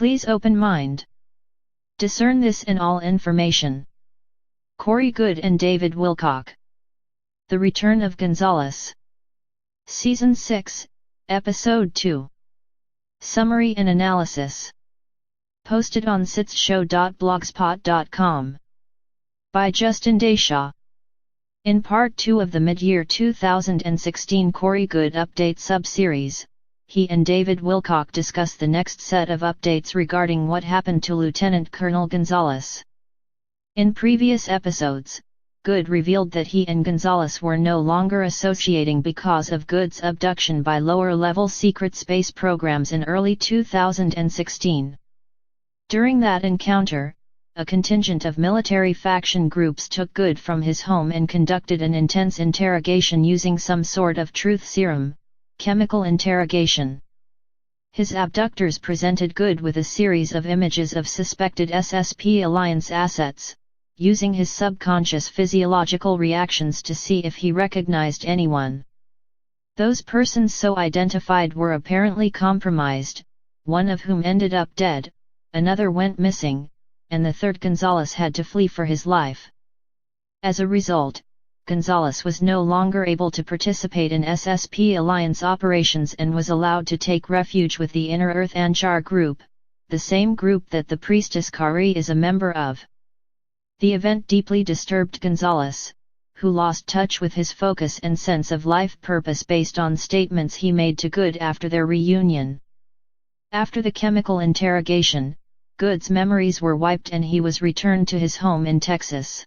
Please open mind. Discern this in all information. Corey Goode and David Wilcock. The Return of Gonzales. Season 6, Episode 2. Summary and Analysis. Posted on sitsshow.blogspot.com. By Justin Deshaw. In Part 2 of the mid-year 2016 Corey Goode update sub-series, he and David Wilcock discuss the next set of updates regarding what happened to Lieutenant Colonel Gonzales. In previous episodes, Goode revealed that he and Gonzales were no longer associating because of Goode's abduction by lower-level secret space programs in early 2016. During that encounter, a contingent of military faction groups took Goode from his home and conducted an intense interrogation using some sort of truth serum, chemical interrogation. His abductors presented Goode with a series of images of suspected SSP Alliance assets, using his subconscious physiological reactions to see if he recognized anyone. Those persons so identified were apparently compromised, one of whom ended up dead, another went missing, and the third Gonzales had to flee for his life. As a result, Gonzales was no longer able to participate in SSP Alliance operations and was allowed to take refuge with the Inner Earth Anchar group, the same group that the priestess Kari is a member of. The event deeply disturbed Gonzales, who lost touch with his focus and sense of life purpose based on statements he made to Goode after their reunion. After the chemical interrogation, Goode's memories were wiped and he was returned to his home in Texas.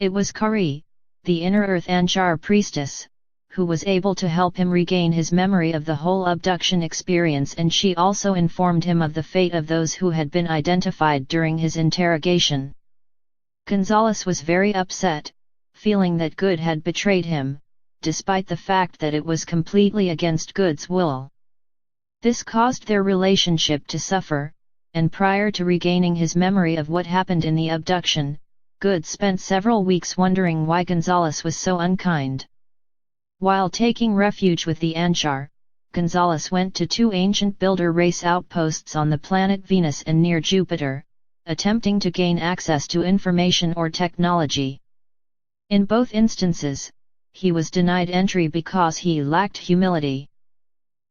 It was Kari, the Inner Earth Anchar priestess, who was able to help him regain his memory of the whole abduction experience, and she also informed him of the fate of those who had been identified during his interrogation. Gonzales was very upset, feeling that Goode had betrayed him, despite the fact that it was completely against Goode's will. This caused their relationship to suffer, and prior to regaining his memory of what happened in the abduction, Goode spent several weeks wondering why Gonzales was so unkind. While taking refuge with the Anchar, Gonzales went to two ancient builder race outposts on the planet Venus and near Jupiter, attempting to gain access to information or technology. In both instances, he was denied entry because he lacked humility.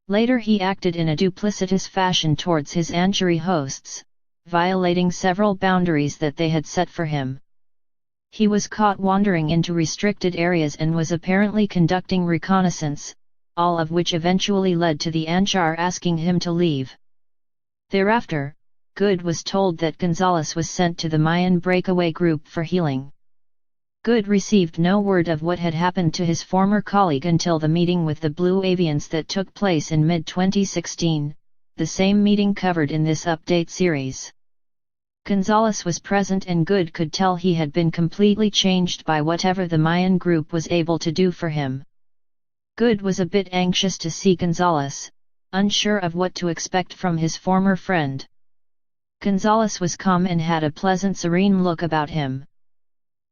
Later he acted in a duplicitous fashion towards his Anchari hosts, violating several boundaries that they had set for him. He was caught wandering into restricted areas and was apparently conducting reconnaissance, all of which eventually led to the Anchar asking him to leave. Thereafter, Goode was told that Gonzales was sent to the Mayan breakaway group for healing. Goode received no word of what had happened to his former colleague until the meeting with the Blue Avians that took place in mid-2016, the same meeting covered in this update series. Gonzales was present and Goode could tell he had been completely changed by whatever the Mayan group was able to do for him. Goode was a bit anxious to see Gonzales, unsure of what to expect from his former friend. Gonzales was calm and had a pleasant serene look about him.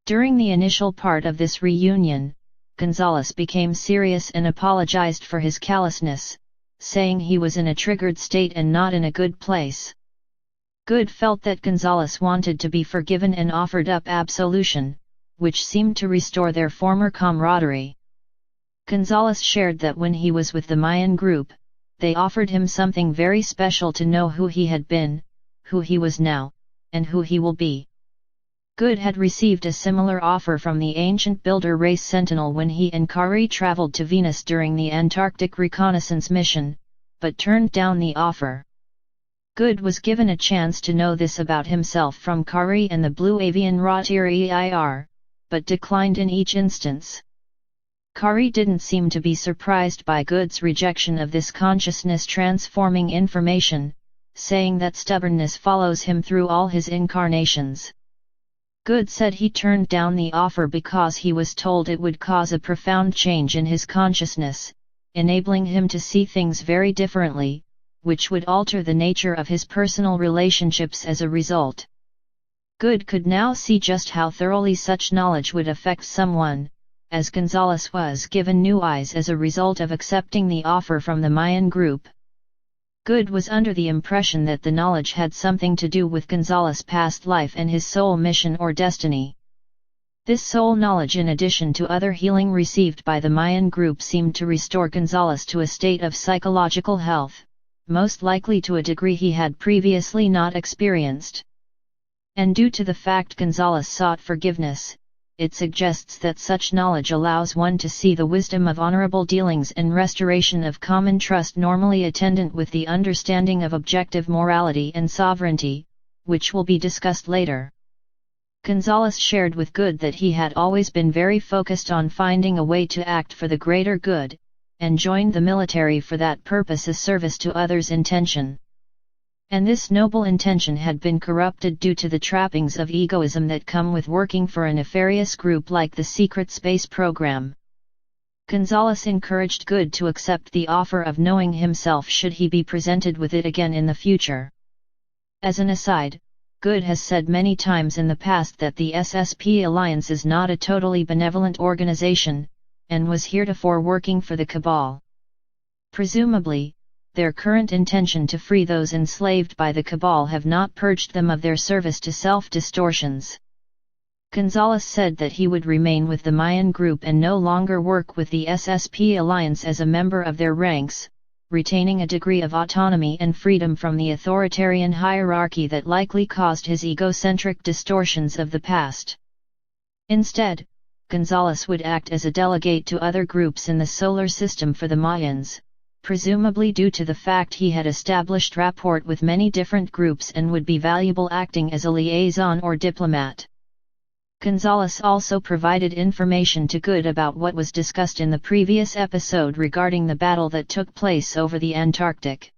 During the initial part of this reunion, Gonzales became serious and apologized for his callousness, saying he was in a triggered state and not in a good place. Goode felt that Gonzales wanted to be forgiven and offered up absolution, which seemed to restore their former camaraderie. Gonzales shared that when he was with the Mayan group, they offered him something very special to know who he had been, who he was now, and who he will be. Goode had received a similar offer from the ancient builder race Sentinel when he and Kari traveled to Venus during the Antarctic reconnaissance mission, but turned down the offer. Goode was given a chance to know this about himself from Kari and the Blue Avian Ratir EIR, but declined in each instance. Kari didn't seem to be surprised by Goode's rejection of this consciousness-transforming information, saying that stubbornness follows him through all his incarnations. Goode said he turned down the offer because he was told it would cause a profound change in his consciousness, enabling him to see things very differently, which would alter the nature of his personal relationships as a result. Goode could now see just how thoroughly such knowledge would affect someone, as Gonzales was given new eyes as a result of accepting the offer from the Mayan group. Good was under the impression that the knowledge had something to do with Gonzales' past life and his soul mission or destiny. This soul knowledge, in addition to other healing received by the Mayan group, seemed to restore Gonzales to a state of psychological health, most likely to a degree he had previously not experienced. And due to the fact Gonzales sought forgiveness, it suggests that such knowledge allows one to see the wisdom of honorable dealings and restoration of common trust normally attendant with the understanding of objective morality and sovereignty, which will be discussed later. Gonzales shared with Good that he had always been very focused on finding a way to act for the greater good, and joined the military for that purpose as service to others' intention. And this noble intention had been corrupted due to the trappings of egoism that come with working for a nefarious group like the secret space program. Gonzales encouraged Good to accept the offer of knowing himself should he be presented with it again in the future. As an aside, Good has said many times in the past that the SSP Alliance is not a totally benevolent organization, and was heretofore working for the Cabal. Presumably, their current intention to free those enslaved by the Cabal have not purged them of their service to self-distortions. Gonzales said that he would remain with the Mayan group and no longer work with the SSP Alliance as a member of their ranks, retaining a degree of autonomy and freedom from the authoritarian hierarchy that likely caused his egocentric distortions of the past. Instead, Gonzales would act as a delegate to other groups in the solar system for the Mayans, presumably due to the fact he had established rapport with many different groups and would be valuable acting as a liaison or diplomat. Gonzales also provided information to Good about what was discussed in the previous episode regarding the battle that took place over the Antarctic.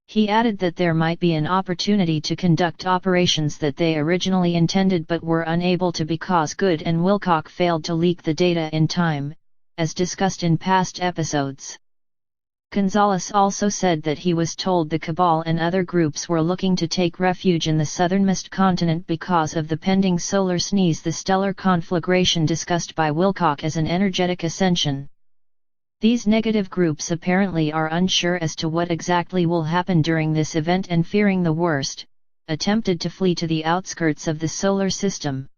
He added that there might be an opportunity to conduct operations that they originally intended but were unable to because Good and Wilcock failed to leak the data in time, as discussed in past episodes. Gonzales also said that he was told the Cabal and other groups were looking to take refuge in the southernmost continent because of the pending solar sneeze, the stellar conflagration discussed by Wilcock as an energetic ascension. These negative groups apparently are unsure as to what exactly will happen during this event and, fearing the worst, attempted to flee to the outskirts of the solar system.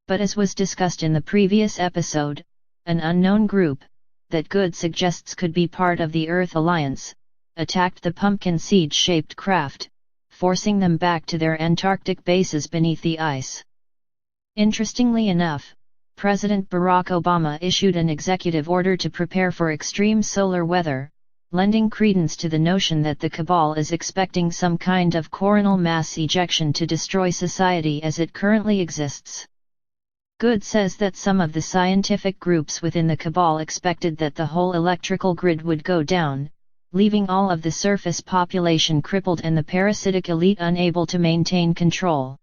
But as was discussed in the previous episode, an unknown group, that Good suggests could be part of the Earth Alliance, attacked the pumpkin seed-shaped craft, forcing them back to their Antarctic bases beneath the ice. Interestingly enough, President Barack Obama issued an executive order to prepare for extreme solar weather, lending credence to the notion that the Cabal is expecting some kind of coronal mass ejection to destroy society as it currently exists. Good says that some of the scientific groups within the Cabal expected that the whole electrical grid would go down, leaving all of the surface population crippled and the parasitic elite unable to maintain control.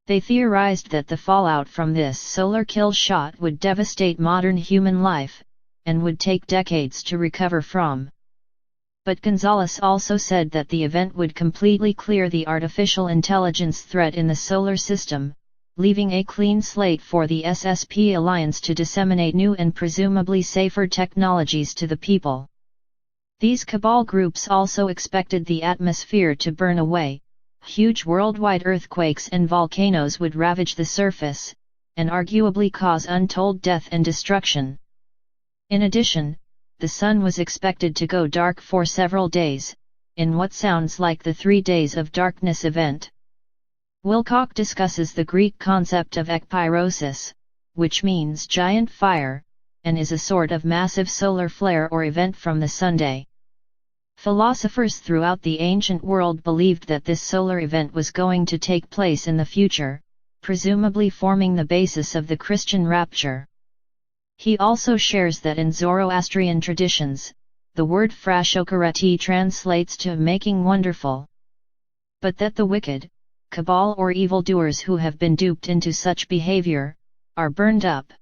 They theorized that the fallout from this solar kill shot would devastate modern human life, and would take decades to recover from. But Gonzales also said that the event would completely clear the artificial intelligence threat in the solar system, leaving a clean slate for the SSP Alliance to disseminate new and presumably safer technologies to the people. These Cabal groups also expected the atmosphere to burn away, huge worldwide earthquakes and volcanoes would ravage the surface, and arguably cause untold death and destruction. In addition, the sun was expected to go dark for several days, in what sounds like the 3 days of darkness event. Wilcock discusses the Greek concept of ekpyrosis, which means giant fire, and is a sort of massive solar flare or event from the sunday. Philosophers throughout the ancient world believed that this solar event was going to take place in the future, presumably forming the basis of the Christian rapture. He also shares that in Zoroastrian traditions, the word frashokareti translates to making wonderful. But that the wicked, Cabal or evildoers who have been duped into such behavior, are burned up.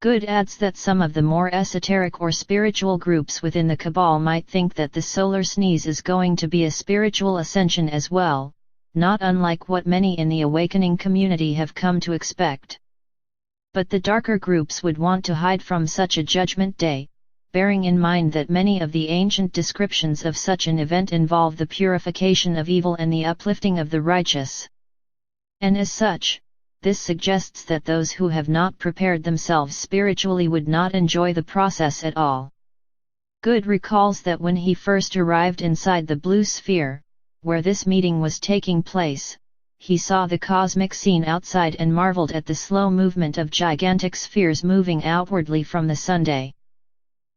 Good adds that some of the more esoteric or spiritual groups within the Cabal might think that the solar sneeze is going to be a spiritual ascension as well, not unlike what many in the awakening community have come to expect. But the darker groups would want to hide from such a judgment day, bearing in mind that many of the ancient descriptions of such an event involve the purification of evil and the uplifting of the righteous. And as such, this suggests that those who have not prepared themselves spiritually would not enjoy the process at all. Good recalls that when he first arrived inside the blue sphere, where this meeting was taking place, he saw the cosmic scene outside and marveled at the slow movement of gigantic spheres moving outwardly from the sunday.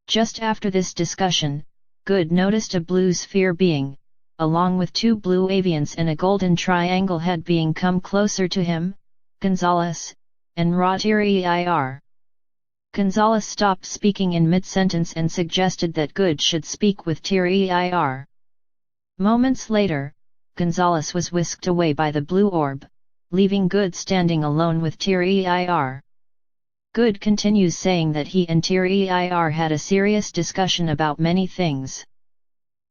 Just after this discussion, Good noticed a blue sphere being, along with two blue avians and a golden triangle head being come closer to him, Gonzales, and Ratirir. Gonzales stopped speaking in mid-sentence and suggested that Good should speak with Tirir. Moments later, Gonzales was whisked away by the blue orb, leaving Good standing alone with Tirir. Good continues saying that he and Tirir had a serious discussion about many things.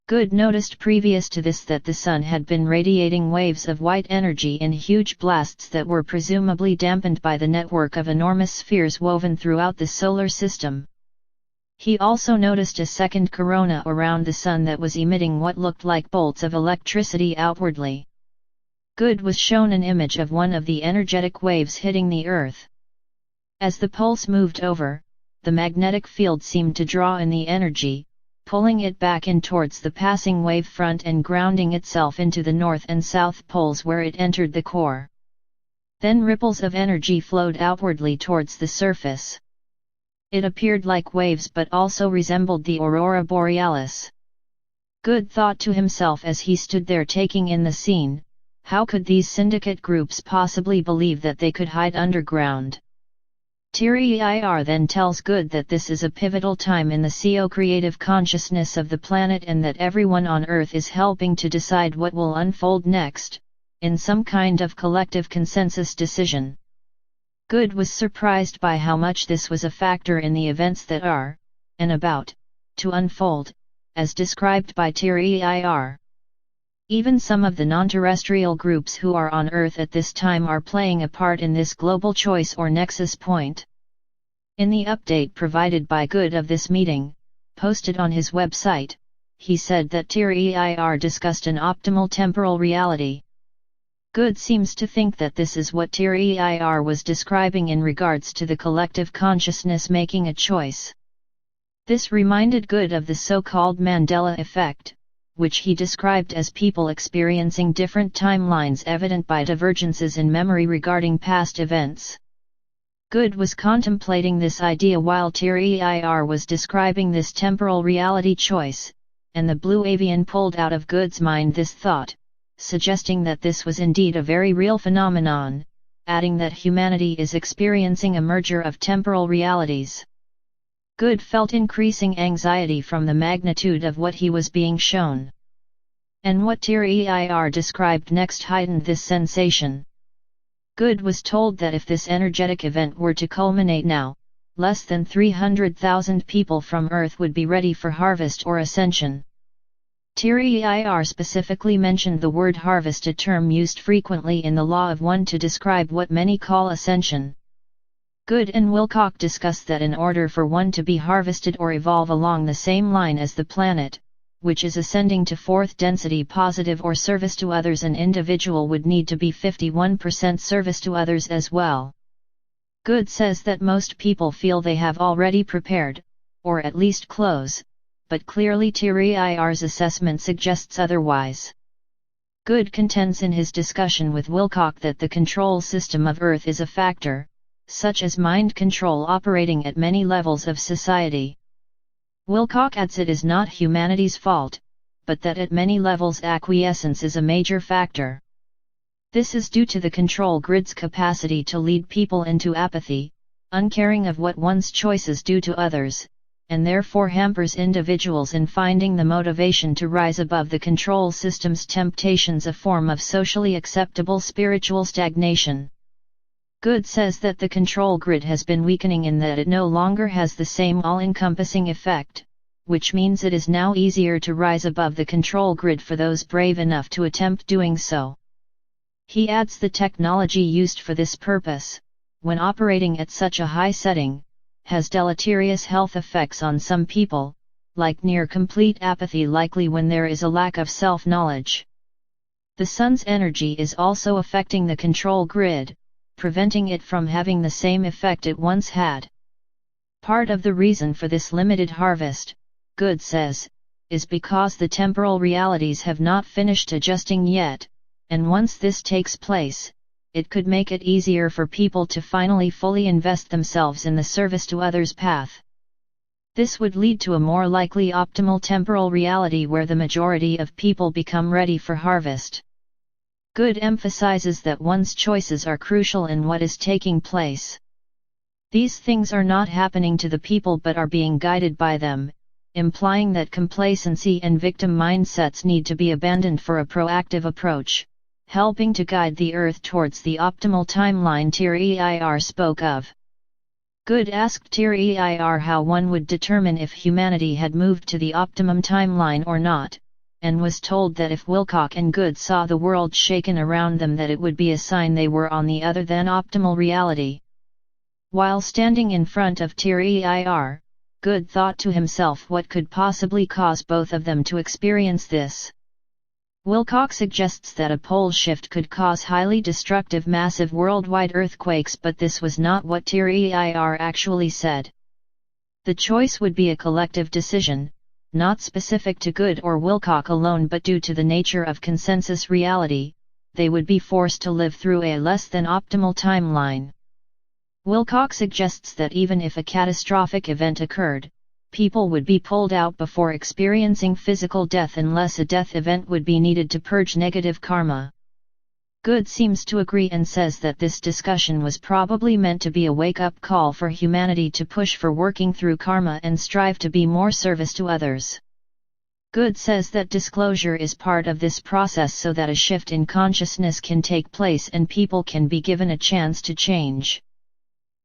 Good noticed previous to this that the sun had been radiating waves of white energy in huge blasts that were presumably dampened by the network of enormous spheres woven throughout the solar system. He also noticed a second corona around the sun that was emitting what looked like bolts of electricity outwardly. Good was shown an image of one of the energetic waves hitting the Earth. As the pulse moved over, the magnetic field seemed to draw in the energy, pulling it back in towards the passing wave front and grounding itself into the north and south poles where it entered the core. Then ripples of energy flowed outwardly towards the surface. It appeared like waves but also resembled the aurora borealis. Good thought to himself as he stood there taking in the scene, how could these syndicate groups possibly believe that they could hide underground? Tirir then tells Good that this is a pivotal time in the co-creative consciousness of the planet and that everyone on Earth is helping to decide what will unfold next, in some kind of collective consensus decision. Good was surprised by how much this was a factor in the events that are, and about, to unfold, as described by Tirir. Even some of the non-terrestrial groups who are on Earth at this time are playing a part in this global choice or nexus point. In the update provided by Good of this meeting, posted on his website, he said that Tirir discussed an optimal temporal reality. Good seems to think that this is what Tirir was describing in regards to the collective consciousness making a choice. This reminded Good of the so-called Mandela effect, which he described as people experiencing different timelines evident by divergences in memory regarding past events. Good was contemplating this idea while Tirir was describing this temporal reality choice, and the blue avian pulled out of Good's mind this thought, suggesting that this was indeed a very real phenomenon, adding that humanity is experiencing a merger of temporal realities. Good felt increasing anxiety from the magnitude of what he was being shown. And what Tirir described next heightened this sensation. Good was told that if this energetic event were to culminate now, less than 300,000 people from Earth would be ready for harvest or ascension. Tirir specifically mentioned the word harvest, a term used frequently in the Law of One to describe what many call ascension. Good and Wilcock discuss that in order for one to be harvested or evolve along the same line as the planet, which is ascending to fourth density positive or service to others, an individual would need to be 51% service to others as well. Good says that most people feel they have already prepared, or at least close, but clearly Tirir's assessment suggests otherwise. Good contends in his discussion with Wilcock that the control system of Earth is a factor, such as mind control operating at many levels of society. Wilcock adds it is not humanity's fault, but that at many levels acquiescence is a major factor. This is due to the control grid's capacity to lead people into apathy, uncaring of what one's choices do to others, and therefore hampers individuals in finding the motivation to rise above the control system's temptations, a form of socially acceptable spiritual stagnation. Good says that the control grid has been weakening in that it no longer has the same all-encompassing effect, which means it is now easier to rise above the control grid for those brave enough to attempt doing so. He adds the technology used for this purpose, when operating at such a high setting, has deleterious health effects on some people, like near-complete apathy likely when there is a lack of self-knowledge. The sun's energy is also affecting the control grid, preventing it from having the same effect it once had. Part of the reason for this limited harvest, Good says, is because the temporal realities have not finished adjusting yet, and once this takes place, it could make it easier for people to finally fully invest themselves in the service to others path. This would lead to a more likely optimal temporal reality where the majority of people become ready for harvest. Good emphasizes that one's choices are crucial in what is taking place. These things are not happening to the people but are being guided by them, implying that complacency and victim mindsets need to be abandoned for a proactive approach, helping to guide the Earth towards the optimal timeline Tyr spoke of. Good asked Tyr how one would determine if humanity had moved to the optimum timeline or not, and was told that if Wilcock and Good saw the world shaken around them that it would be a sign they were on the other than optimal reality. While standing in front of Tyr, Good thought to himself what could possibly cause both of them to experience this. Wilcock suggests that a pole shift could cause highly destructive massive worldwide earthquakes, but this was not what Tyr actually said. The choice would be a collective decision, not specific to Good or Wilcock alone but due to the nature of consensus reality, they would be forced to live through a less than optimal timeline. Wilcock suggests that even if a catastrophic event occurred, people would be pulled out before experiencing physical death unless a death event would be needed to purge negative karma. Good seems to agree and says that this discussion was probably meant to be a wake-up call for humanity to push for working through karma and strive to be more service to others. Good says that disclosure is part of this process so that a shift in consciousness can take place and people can be given a chance to change.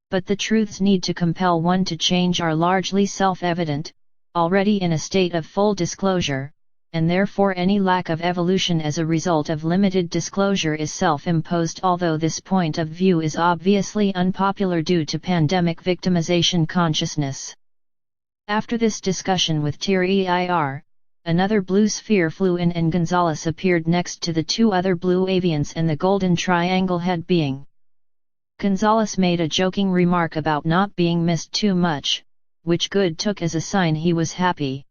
But the truths need to compel one to change are largely self-evident, already in a state of full disclosure, and therefore any lack of evolution as a result of limited disclosure is self-imposed, although this point of view is obviously unpopular due to pandemic victimization consciousness. After this discussion with Tyr, another blue sphere flew in and Gonzales appeared next to the two other blue avians and the golden triangle head being. Gonzales made a joking remark about not being missed too much, which Good took as a sign he was happy.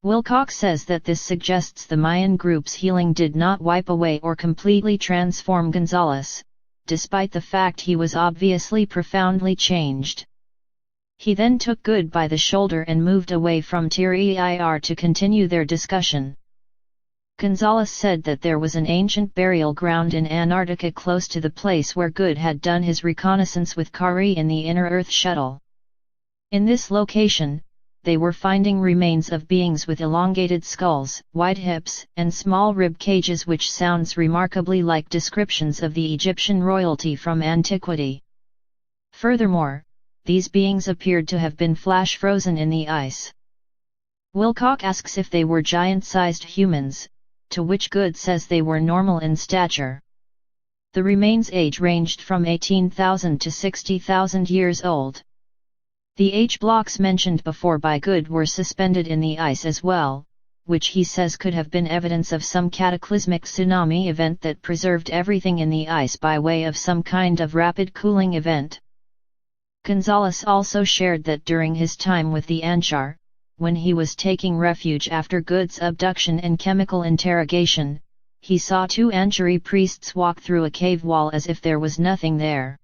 Wilcock says that this suggests the Mayan group's healing did not wipe away or completely transform Gonzales, despite the fact he was obviously profoundly changed. He then took Good by the shoulder and moved away from Tyr to continue their discussion. Gonzales said that there was an ancient burial ground in Antarctica close to the place where Good had done his reconnaissance with Kari in the Inner Earth shuttle. In this location, they were finding remains of beings with elongated skulls, wide hips, and small rib cages, which sounds remarkably like descriptions of the Egyptian royalty from antiquity. Furthermore, these beings appeared to have been flash frozen in the ice. Wilcock asks if they were giant-sized humans, to which Good says they were normal in stature. The remains' age ranged from 18,000 to 60,000 years old. The age blocks mentioned before by Good were suspended in the ice as well, which he says could have been evidence of some cataclysmic tsunami event that preserved everything in the ice by way of some kind of rapid cooling event. Gonzales also shared that during his time with the Anshar, when he was taking refuge after Good's abduction and chemical interrogation, he saw two Anshari priests walk through a cave wall as if there was nothing there.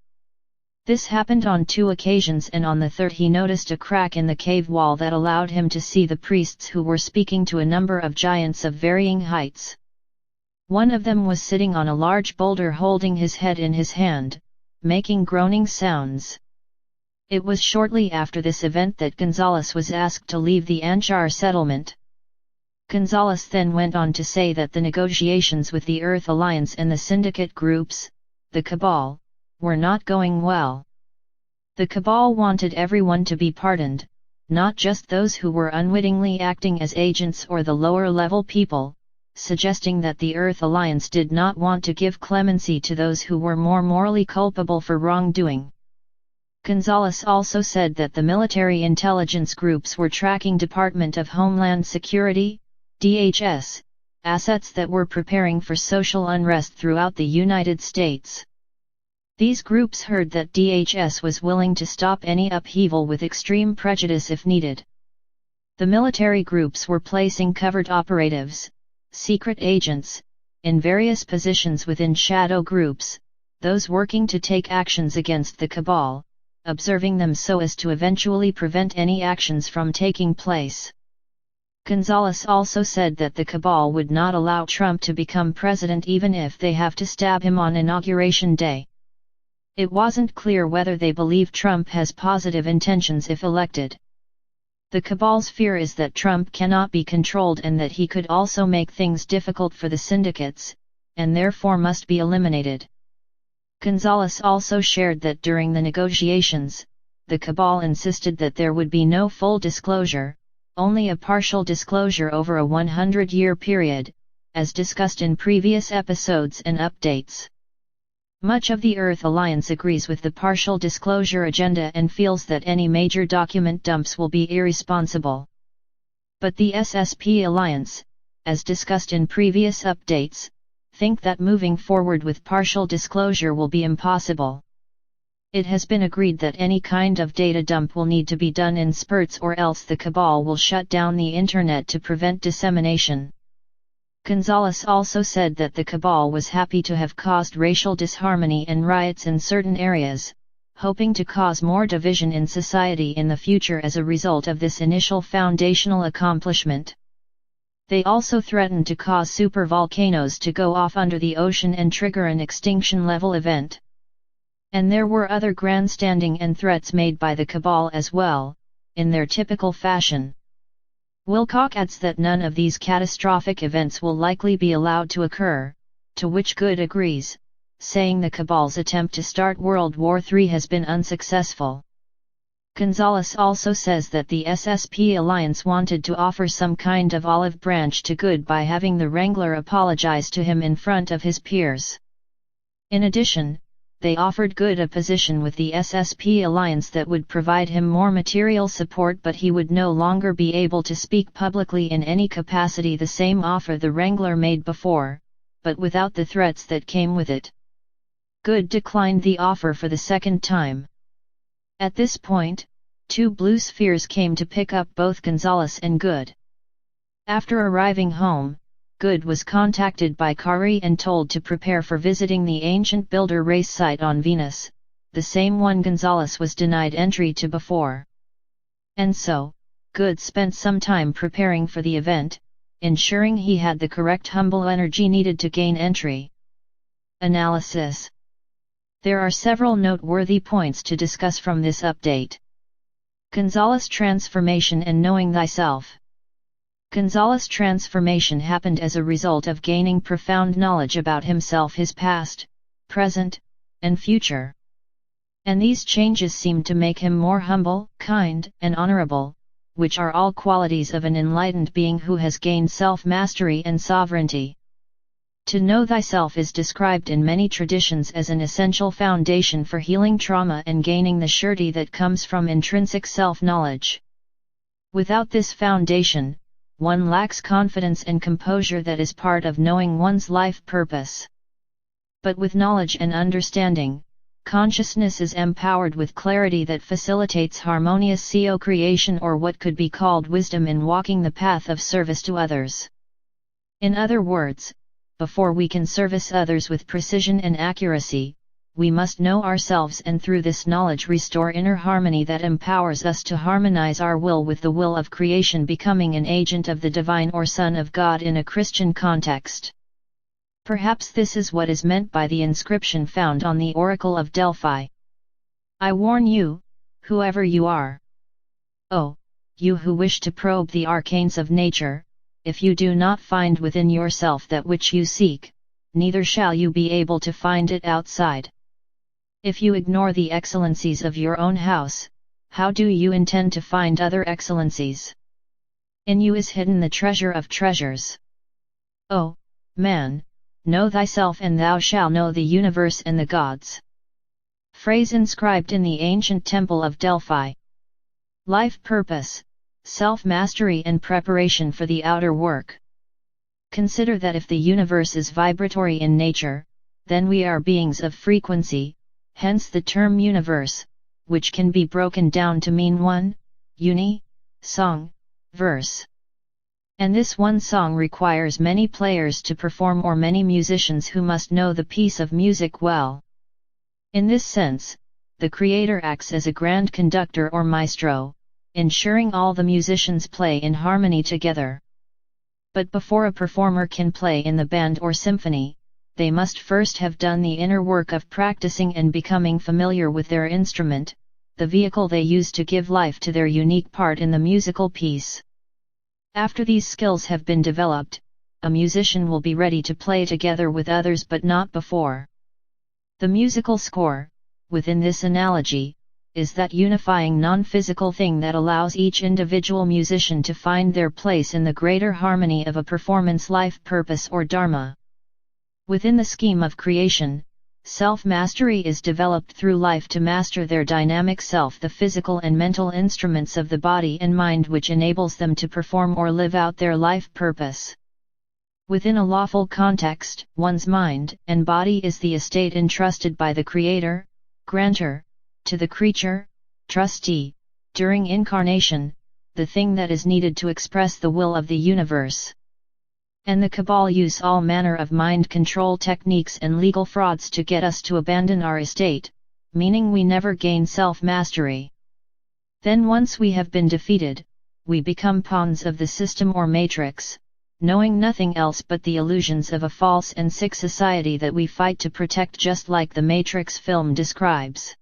This happened on 2 occasions, and on the third he noticed a crack in the cave wall that allowed him to see the priests who were speaking to a number of giants of varying heights. One of them was sitting on a large boulder holding his head in his hand, making groaning sounds. It was shortly after this event that Gonzales was asked to leave the Anshar settlement. Gonzales then went on to say that the negotiations with the Earth Alliance and the syndicate groups, the Cabal, were not going well. The Cabal wanted everyone to be pardoned, not just those who were unwittingly acting as agents or the lower-level people, suggesting that the Earth Alliance did not want to give clemency to those who were more morally culpable for wrongdoing. Gonzales also said that the military intelligence groups were tracking Department of Homeland Security, DHS, assets that were preparing for social unrest throughout the United States. These groups heard that DHS was willing to stop any upheaval with extreme prejudice if needed. The military groups were placing covert operatives, secret agents, in various positions within shadow groups, those working to take actions against the cabal, observing them so as to eventually prevent any actions from taking place. Gonzales also said that the cabal would not allow Trump to become president even if they have to stab him on Inauguration Day. It wasn't clear whether they believe Trump has positive intentions if elected. The cabal's fear is that Trump cannot be controlled and that he could also make things difficult for the syndicates, and therefore must be eliminated. Gonzales also shared that during the negotiations, the cabal insisted that there would be no full disclosure, only a partial disclosure over a 100-year period, as discussed in previous episodes and updates. Much of the Earth Alliance agrees with the partial disclosure agenda and feels that any major document dumps will be irresponsible. But the SSP Alliance, as discussed in previous updates, think that moving forward with partial disclosure will be impossible. It has been agreed that any kind of data dump will need to be done in spurts or else the cabal will shut down the internet to prevent dissemination. Gonzales also said that the cabal was happy to have caused racial disharmony and riots in certain areas, hoping to cause more division in society in the future as a result of this initial foundational accomplishment. They also threatened to cause supervolcanoes to go off under the ocean and trigger an extinction-level event. And there were other grandstanding and threats made by the cabal as well, in their typical fashion. Wilcock adds that none of these catastrophic events will likely be allowed to occur, to which Good agrees, saying the cabal's attempt to start World War III has been unsuccessful. Gonzales also says that the SSP Alliance wanted to offer some kind of olive branch to Good by having the Wrangler apologize to him in front of his peers. In addition, they offered Good a position with the SSP Alliance that would provide him more material support, but he would no longer be able to speak publicly in any capacity, the same offer the Wrangler made before, but without the threats that came with it. Good declined the offer for the second time. At this point, two blue spheres came to pick up both Gonzales and Good. After arriving home, Good was contacted by Kari and told to prepare for visiting the ancient builder race site on Venus, the same one Gonzales was denied entry to before. And so, Good spent some time preparing for the event, ensuring he had the correct humble energy needed to gain entry. Analysis. There are several noteworthy points to discuss from this update. Gonzales' transformation and knowing thyself. Gonzales' transformation happened as a result of gaining profound knowledge about himself, his past, present, and future. And these changes seemed to make him more humble, kind, and honorable, which are all qualities of an enlightened being who has gained self-mastery and sovereignty. To know thyself is described in many traditions as an essential foundation for healing trauma and gaining the surety that comes from intrinsic self-knowledge. Without this foundation, one lacks confidence and composure that is part of knowing one's life purpose. But with knowledge and understanding, consciousness is empowered with clarity that facilitates harmonious co-creation, or what could be called wisdom in walking the path of service to others. In other words, before we can service others with precision and accuracy, we must know ourselves, and through this knowledge restore inner harmony that empowers us to harmonize our will with the will of creation, becoming an agent of the divine or Son of God in a Christian context. Perhaps this is what is meant by the inscription found on the Oracle of Delphi. I warn you, whoever you are. Oh, you who wish to probe the arcanes of nature, if you do not find within yourself that which you seek, neither shall you be able to find it outside. If you ignore the excellencies of your own house, how do you intend to find other excellencies? In you is hidden the treasure of treasures. O man, know thyself and thou shalt know the universe and the gods. Phrase inscribed in the ancient temple of Delphi. Life purpose, self-mastery and preparation for the outer work. Consider that if the universe is vibratory in nature, then we are beings of frequency, hence the term universe, which can be broken down to mean one, uni, song, verse. And this one song requires many players to perform or many musicians who must know the piece of music well. In this sense, the creator acts as a grand conductor or maestro, ensuring all the musicians play in harmony together. But before a performer can play in the band or symphony, they must first have done the inner work of practicing and becoming familiar with their instrument, the vehicle they use to give life to their unique part in the musical piece. After these skills have been developed, a musician will be ready to play together with others, but not before. The musical score, within this analogy, is that unifying non-physical thing that allows each individual musician to find their place in the greater harmony of a performance life purpose or dharma. Within the scheme of creation, self-mastery is developed through life to master their dynamic self, the physical and mental instruments of the body and mind, which enables them to perform or live out their life purpose. Within a lawful context, one's mind and body is the estate entrusted by the Creator, grantor, to the creature, trustee, during incarnation, the thing that is needed to express the will of the universe. And the cabal use all manner of mind control techniques and legal frauds to get us to abandon our estate, meaning we never gain self-mastery. Then once we have been defeated, we become pawns of the system or matrix, knowing nothing else but the illusions of a false and sick society that we fight to protect, just like the Matrix film describes.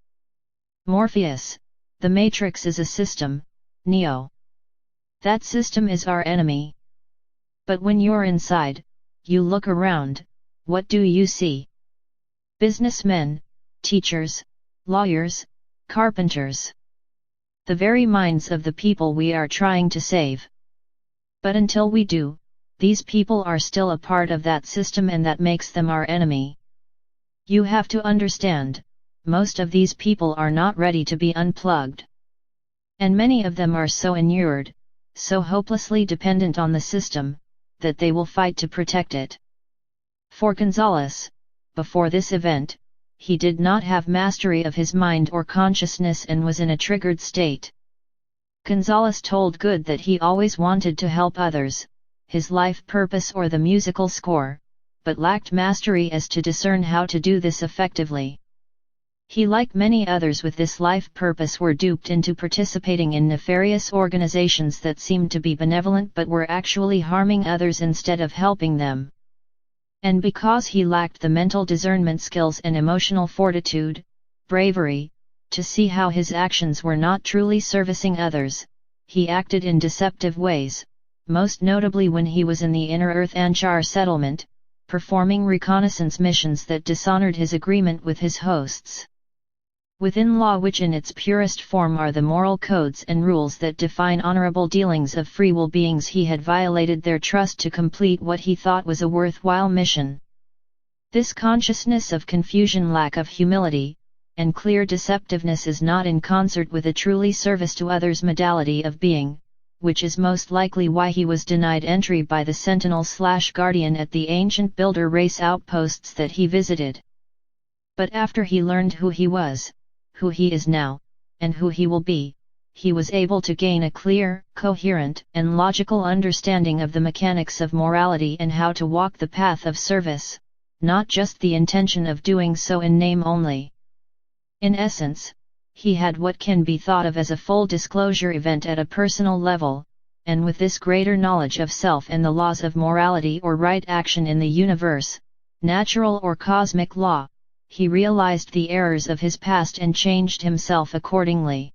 Morpheus, the Matrix is a system, Neo. That system is our enemy. But when you're inside, you look around, what do you see? Businessmen, teachers, lawyers, carpenters. The very minds of the people we are trying to save. But until we do, these people are still a part of that system, and that makes them our enemy. You have to understand, most of these people are not ready to be unplugged. And many of them are so inured, so hopelessly dependent on the system, that they will fight to protect it. For Gonzales, before this event, he did not have mastery of his mind or consciousness and was in a triggered state. Gonzales told Good that he always wanted to help others, his life purpose or the musical score, but lacked mastery as to discern how to do this effectively. He, like many others with this life purpose, were duped into participating in nefarious organizations that seemed to be benevolent but were actually harming others instead of helping them. And because he lacked the mental discernment skills and emotional fortitude, bravery, to see how his actions were not truly servicing others, he acted in deceptive ways, most notably when he was in the Inner Earth Anchar settlement, performing reconnaissance missions that dishonored his agreement with his hosts. Within law, which in its purest form are the moral codes and rules that define honorable dealings of free will beings, he had violated their trust to complete what he thought was a worthwhile mission. This consciousness of confusion, lack of humility, and clear deceptiveness is not in concert with a truly service to others modality of being, which is most likely why he was denied entry by the Sentinel/Guardian at the ancient builder race outposts that he visited. But after he learned who he was, who he is now, and who he will be, he was able to gain a clear, coherent, and logical understanding of the mechanics of morality and how to walk the path of service, not just the intention of doing so in name only. In essence, he had what can be thought of as a full disclosure event at a personal level, and with this greater knowledge of self and the laws of morality or right action in the universe, natural or cosmic law, he realized the errors of his past and changed himself accordingly.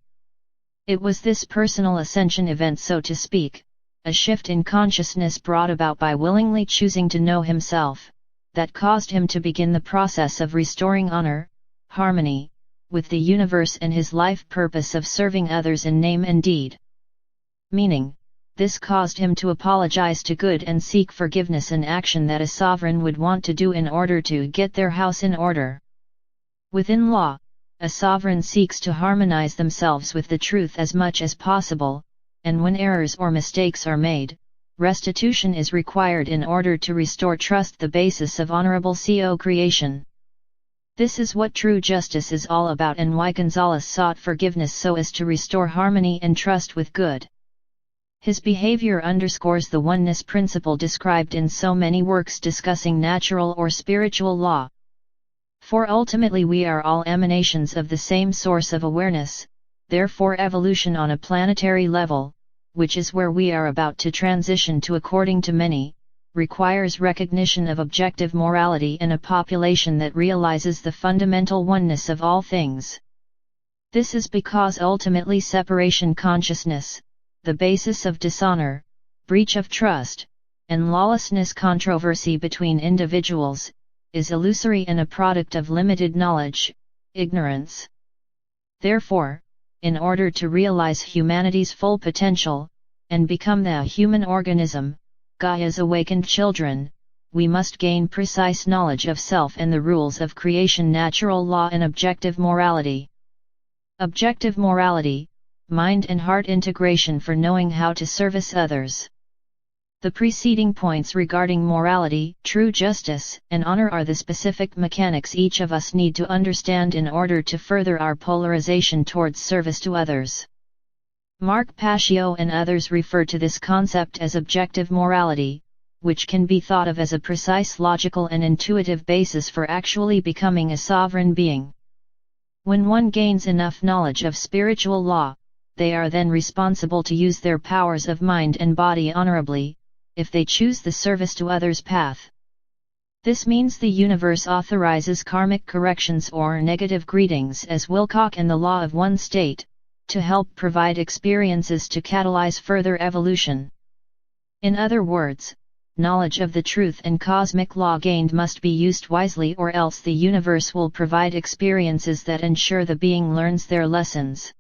It was this personal ascension event, so to speak, a shift in consciousness brought about by willingly choosing to know himself, that caused him to begin the process of restoring honor, harmony, with the universe and his life purpose of serving others in name and deed. Meaning, this caused him to apologize to Good and seek forgiveness, an action that a sovereign would want to do in order to get their house in order. Within law, a sovereign seeks to harmonize themselves with the truth as much as possible, and when errors or mistakes are made, restitution is required in order to restore trust, the basis of honorable co-creation. This is what true justice is all about, and why Gonzales sought forgiveness so as to restore harmony and trust with good. His behavior underscores the oneness principle described in so many works discussing natural or spiritual law. For ultimately we are all emanations of the same source of awareness, therefore evolution on a planetary level, which is where we are about to transition to according to many, requires recognition of objective morality in a population that realizes the fundamental oneness of all things. This is because ultimately separation consciousness, the basis of dishonor, breach of trust, and lawlessness controversy between individuals, is illusory and a product of limited knowledge, ignorance. Therefore, in order to realize humanity's full potential, and become the human organism, Gaia's awakened children, we must gain precise knowledge of self and the rules of creation, natural law and objective morality. Objective morality, mind and heart integration for knowing how to service others. The preceding points regarding morality, true justice, and honor are the specific mechanics each of us need to understand in order to further our polarization towards service to others. Mark Pacio and others refer to this concept as objective morality, which can be thought of as a precise logical and intuitive basis for actually becoming a sovereign being. When one gains enough knowledge of spiritual law, they are then responsible to use their powers of mind and body honorably, if they choose the service to others path. This means the universe authorizes karmic corrections or negative greetings as Wilcock and the law of one state, to help provide experiences to catalyze further evolution. In other words, knowledge of the truth and cosmic law gained must be used wisely, or else the universe will provide experiences that ensure the being learns their lessons.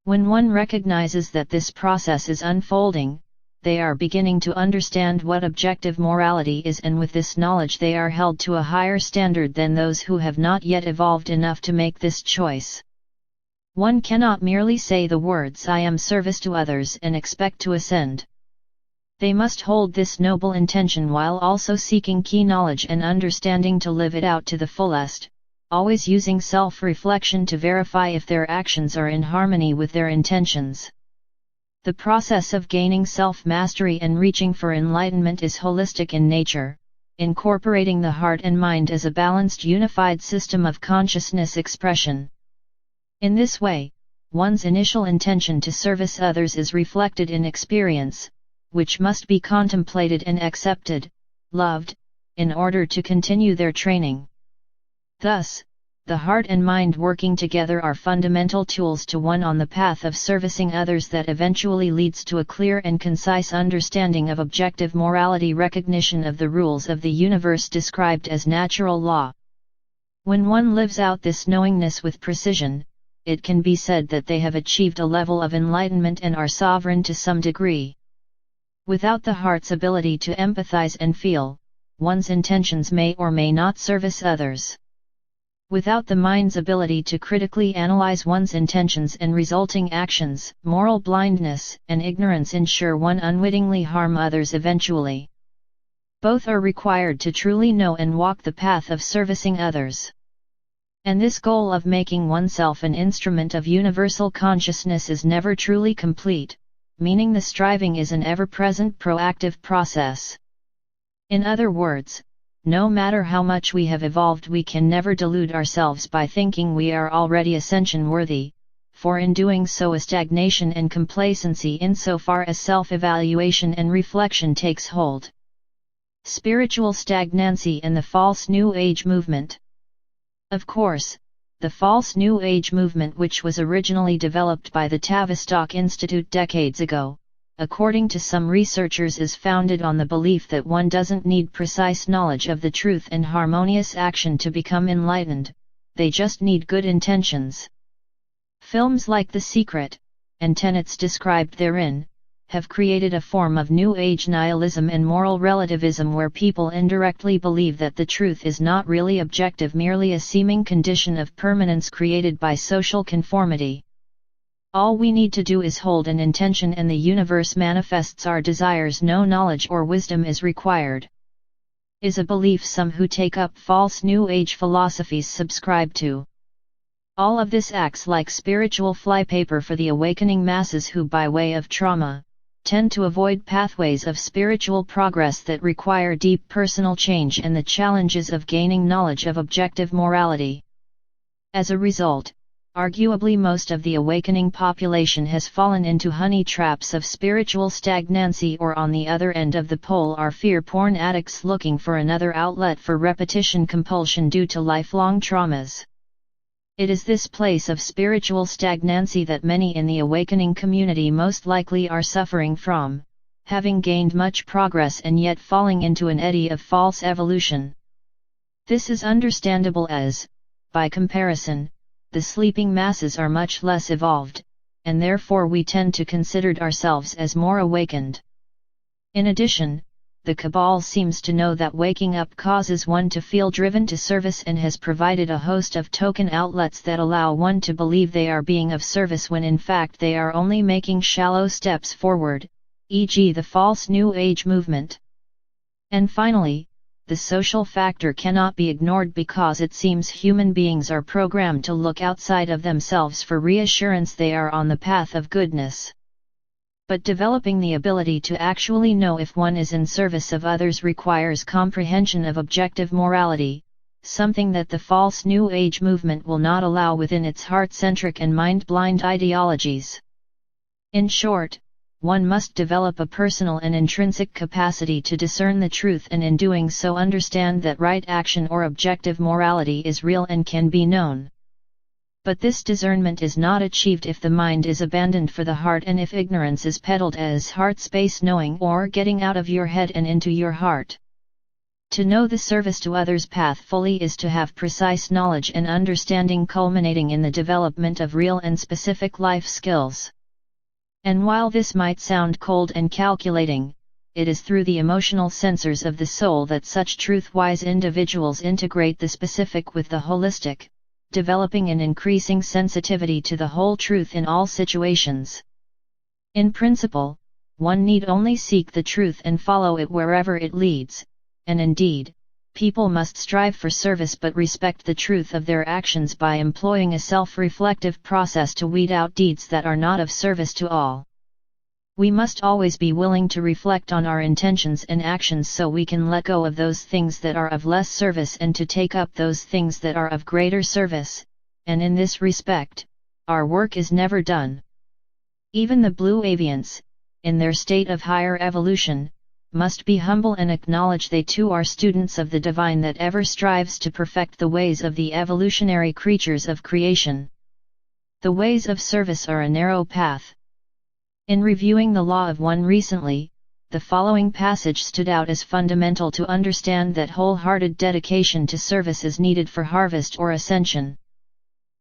When one recognizes that this process is unfolding, they are beginning to understand what objective morality is, and with this knowledge they are held to a higher standard than those who have not yet evolved enough to make this choice. One cannot merely say the words "I am service to others" and expect to ascend. They must hold this noble intention while also seeking key knowledge and understanding to live it out to the fullest, always using self-reflection to verify if their actions are in harmony with their intentions. The process of gaining self-mastery and reaching for enlightenment is holistic in nature, incorporating the heart and mind as a balanced unified system of consciousness expression. In this way, one's initial intention to service others is reflected in experience, which must be contemplated and accepted, loved, in order to continue their training. Thus, the heart and mind working together are fundamental tools to one on the path of servicing others that eventually leads to a clear and concise understanding of objective morality, recognition of the rules of the universe described as natural law. When one lives out this knowingness with precision, it can be said that they have achieved a level of enlightenment and are sovereign to some degree. Without the heart's ability to empathize and feel, one's intentions may or may not service others. Without the mind's ability to critically analyze one's intentions and resulting actions, moral blindness and ignorance ensure one unwittingly harm others eventually. Both are required to truly know and walk the path of servicing others. And this goal of making oneself an instrument of universal consciousness is never truly complete, meaning the striving is an ever-present proactive process. In other words, no matter how much we have evolved, we can never delude ourselves by thinking we are already ascension worthy, for in doing so a stagnation and complacency insofar as self-evaluation and reflection takes hold. Spiritual stagnancy and the false New Age movement. Of course, the false New Age movement, which was originally developed by the Tavistock Institute decades ago, according to some researchers is founded on the belief that one doesn't need precise knowledge of the truth and harmonious action to become enlightened, they just need good intentions. Films like The Secret, and tenets described therein, have created a form of New Age nihilism and moral relativism where people indirectly believe that the truth is not really objective, merely a seeming condition of permanence created by social conformity. All we need to do is hold an intention and the universe manifests our desires. No knowledge or wisdom is required. Is a belief some who take up false New Age philosophies subscribe to. All of this acts like spiritual flypaper for the awakening masses who, by way of trauma, tend to avoid pathways of spiritual progress that require deep personal change and the challenges of gaining knowledge of objective morality. As a result, arguably most of the awakening population has fallen into honey traps of spiritual stagnancy, or on the other end of the pole are fear porn addicts looking for another outlet for repetition compulsion due to lifelong traumas. It is this place of spiritual stagnancy that many in the awakening community most likely are suffering from, having gained much progress and yet falling into an eddy of false evolution. This is understandable as, by comparison, the sleeping masses are much less evolved, and therefore we tend to consider ourselves as more awakened. In addition, the cabal seems to know that waking up causes one to feel driven to service and has provided a host of token outlets that allow one to believe they are being of service when in fact they are only making shallow steps forward, e.g. the false New Age movement. And finally, the social factor cannot be ignored because it seems human beings are programmed to look outside of themselves for reassurance they are on the path of goodness. But developing the ability to actually know if one is in service of others requires comprehension of objective morality, something that the false New Age movement will not allow within its heart-centric and mind-blind ideologies. In short, one must develop a personal and intrinsic capacity to discern the truth and in doing so understand that right action or objective morality is real and can be known. But this discernment is not achieved if the mind is abandoned for the heart and if ignorance is peddled as heart space knowing or getting out of your head and into your heart. To know the service to others path fully is to have precise knowledge and understanding culminating in the development of real and specific life skills. And while this might sound cold and calculating, it is through the emotional sensors of the soul that such truth-wise individuals integrate the specific with the holistic, developing an increasing sensitivity to the whole truth in all situations. In principle, one need only seek the truth and follow it wherever it leads, and indeed, people must strive for service but respect the truth of their actions by employing a self-reflective process to weed out deeds that are not of service to all. We must always be willing to reflect on our intentions and actions so we can let go of those things that are of less service and to take up those things that are of greater service, and in this respect, our work is never done. Even the blue avians, in their state of higher evolution, must be humble and acknowledge they too are students of the divine that ever strives to perfect the ways of the evolutionary creatures of creation. The ways of service are a narrow path. In reviewing the Law of One recently, the following passage stood out as fundamental to understand that wholehearted dedication to service is needed for harvest or ascension.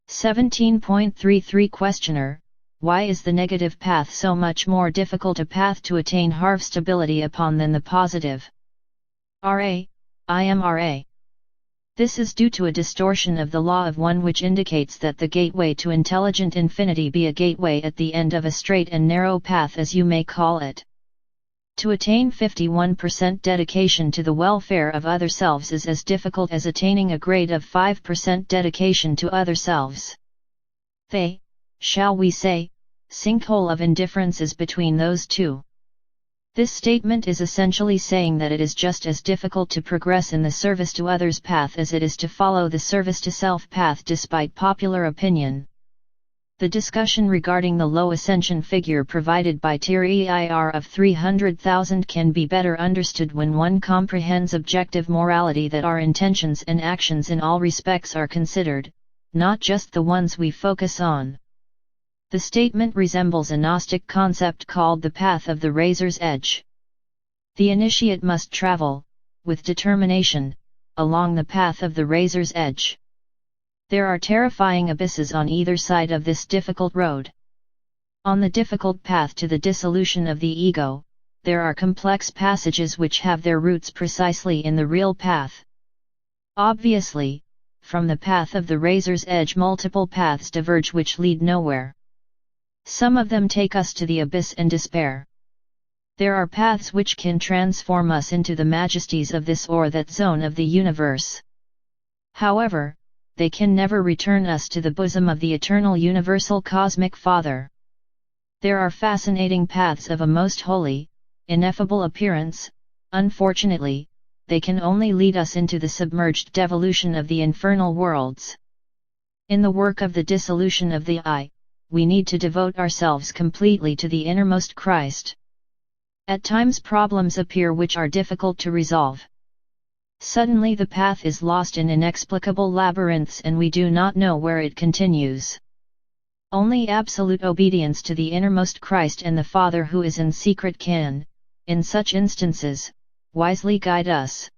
17.33 Questioner: why is the negative path so much more difficult a path to attain harvestability upon than the positive? IMRA. This is due to a distortion of the Law of One which indicates that the gateway to intelligent infinity be a gateway at the end of a straight and narrow path, as you may call it. To attain 51% dedication to the welfare of other selves is as difficult as attaining a grade of 5% dedication to other selves. The, shall we say, sinkhole of indifference is between those two. This statement is essentially saying that it is just as difficult to progress in the service to others path as it is to follow the service to self path despite popular opinion. The discussion regarding the low ascension figure provided by TIR of 300,000 can be better understood when one comprehends objective morality, that our intentions and actions in all respects are considered, not just the ones we focus on. The statement resembles a Gnostic concept called the path of the razor's edge. The initiate must travel, with determination, along the path of the razor's edge. There are terrifying abysses on either side of this difficult road. On the difficult path to the dissolution of the ego, there are complex passages which have their roots precisely in the real path. Obviously, from the path of the razor's edge multiple paths diverge which lead nowhere. Some of them take us to the abyss and despair. There are paths which can transform us into the majesties of this or that zone of the universe. However, they can never return us to the bosom of the eternal universal cosmic Father. There are fascinating paths of a most holy, ineffable appearance. Unfortunately, they can only lead us into the submerged devolution of the infernal worlds. In the work of the dissolution of the I, we need to devote ourselves completely to the innermost Christ. At times problems appear which are difficult to resolve. Suddenly the path is lost in inexplicable labyrinths and we do not know where it continues. Only absolute obedience to the innermost Christ and the Father who is in secret can, in such instances, wisely guide us.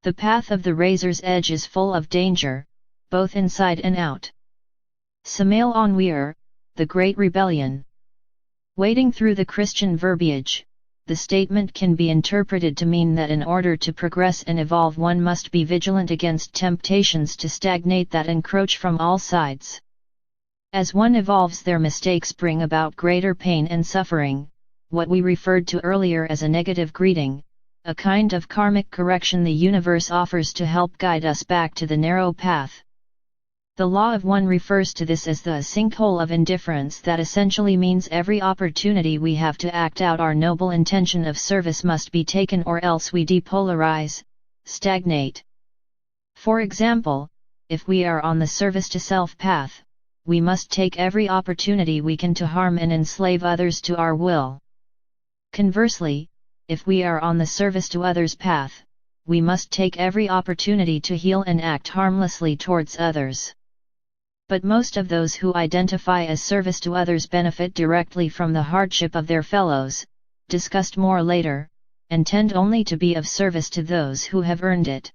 The path of the razor's edge is full of danger, both inside and out. Samael Ennuyer, The Great Rebellion. Wading through the Christian verbiage, the statement can be interpreted to mean that in order to progress and evolve one must be vigilant against temptations to stagnate that encroach from all sides. As one evolves, their mistakes bring about greater pain and suffering, what we referred to earlier as a negative greeting, a kind of karmic correction the universe offers to help guide us back to the narrow path. The law of one refers to this as the sinkhole of indifference that essentially means every opportunity we have to act out our noble intention of service must be taken or else we depolarize, stagnate. For example, if we are on the service to self path, we must take every opportunity we can to harm and enslave others to our will. Conversely, if we are on the service to others path, we must take every opportunity to heal and act harmlessly towards others. But most of those who identify as service to others benefit directly from the hardship of their fellows, discussed more later, and tend only to be of service to those who have earned it.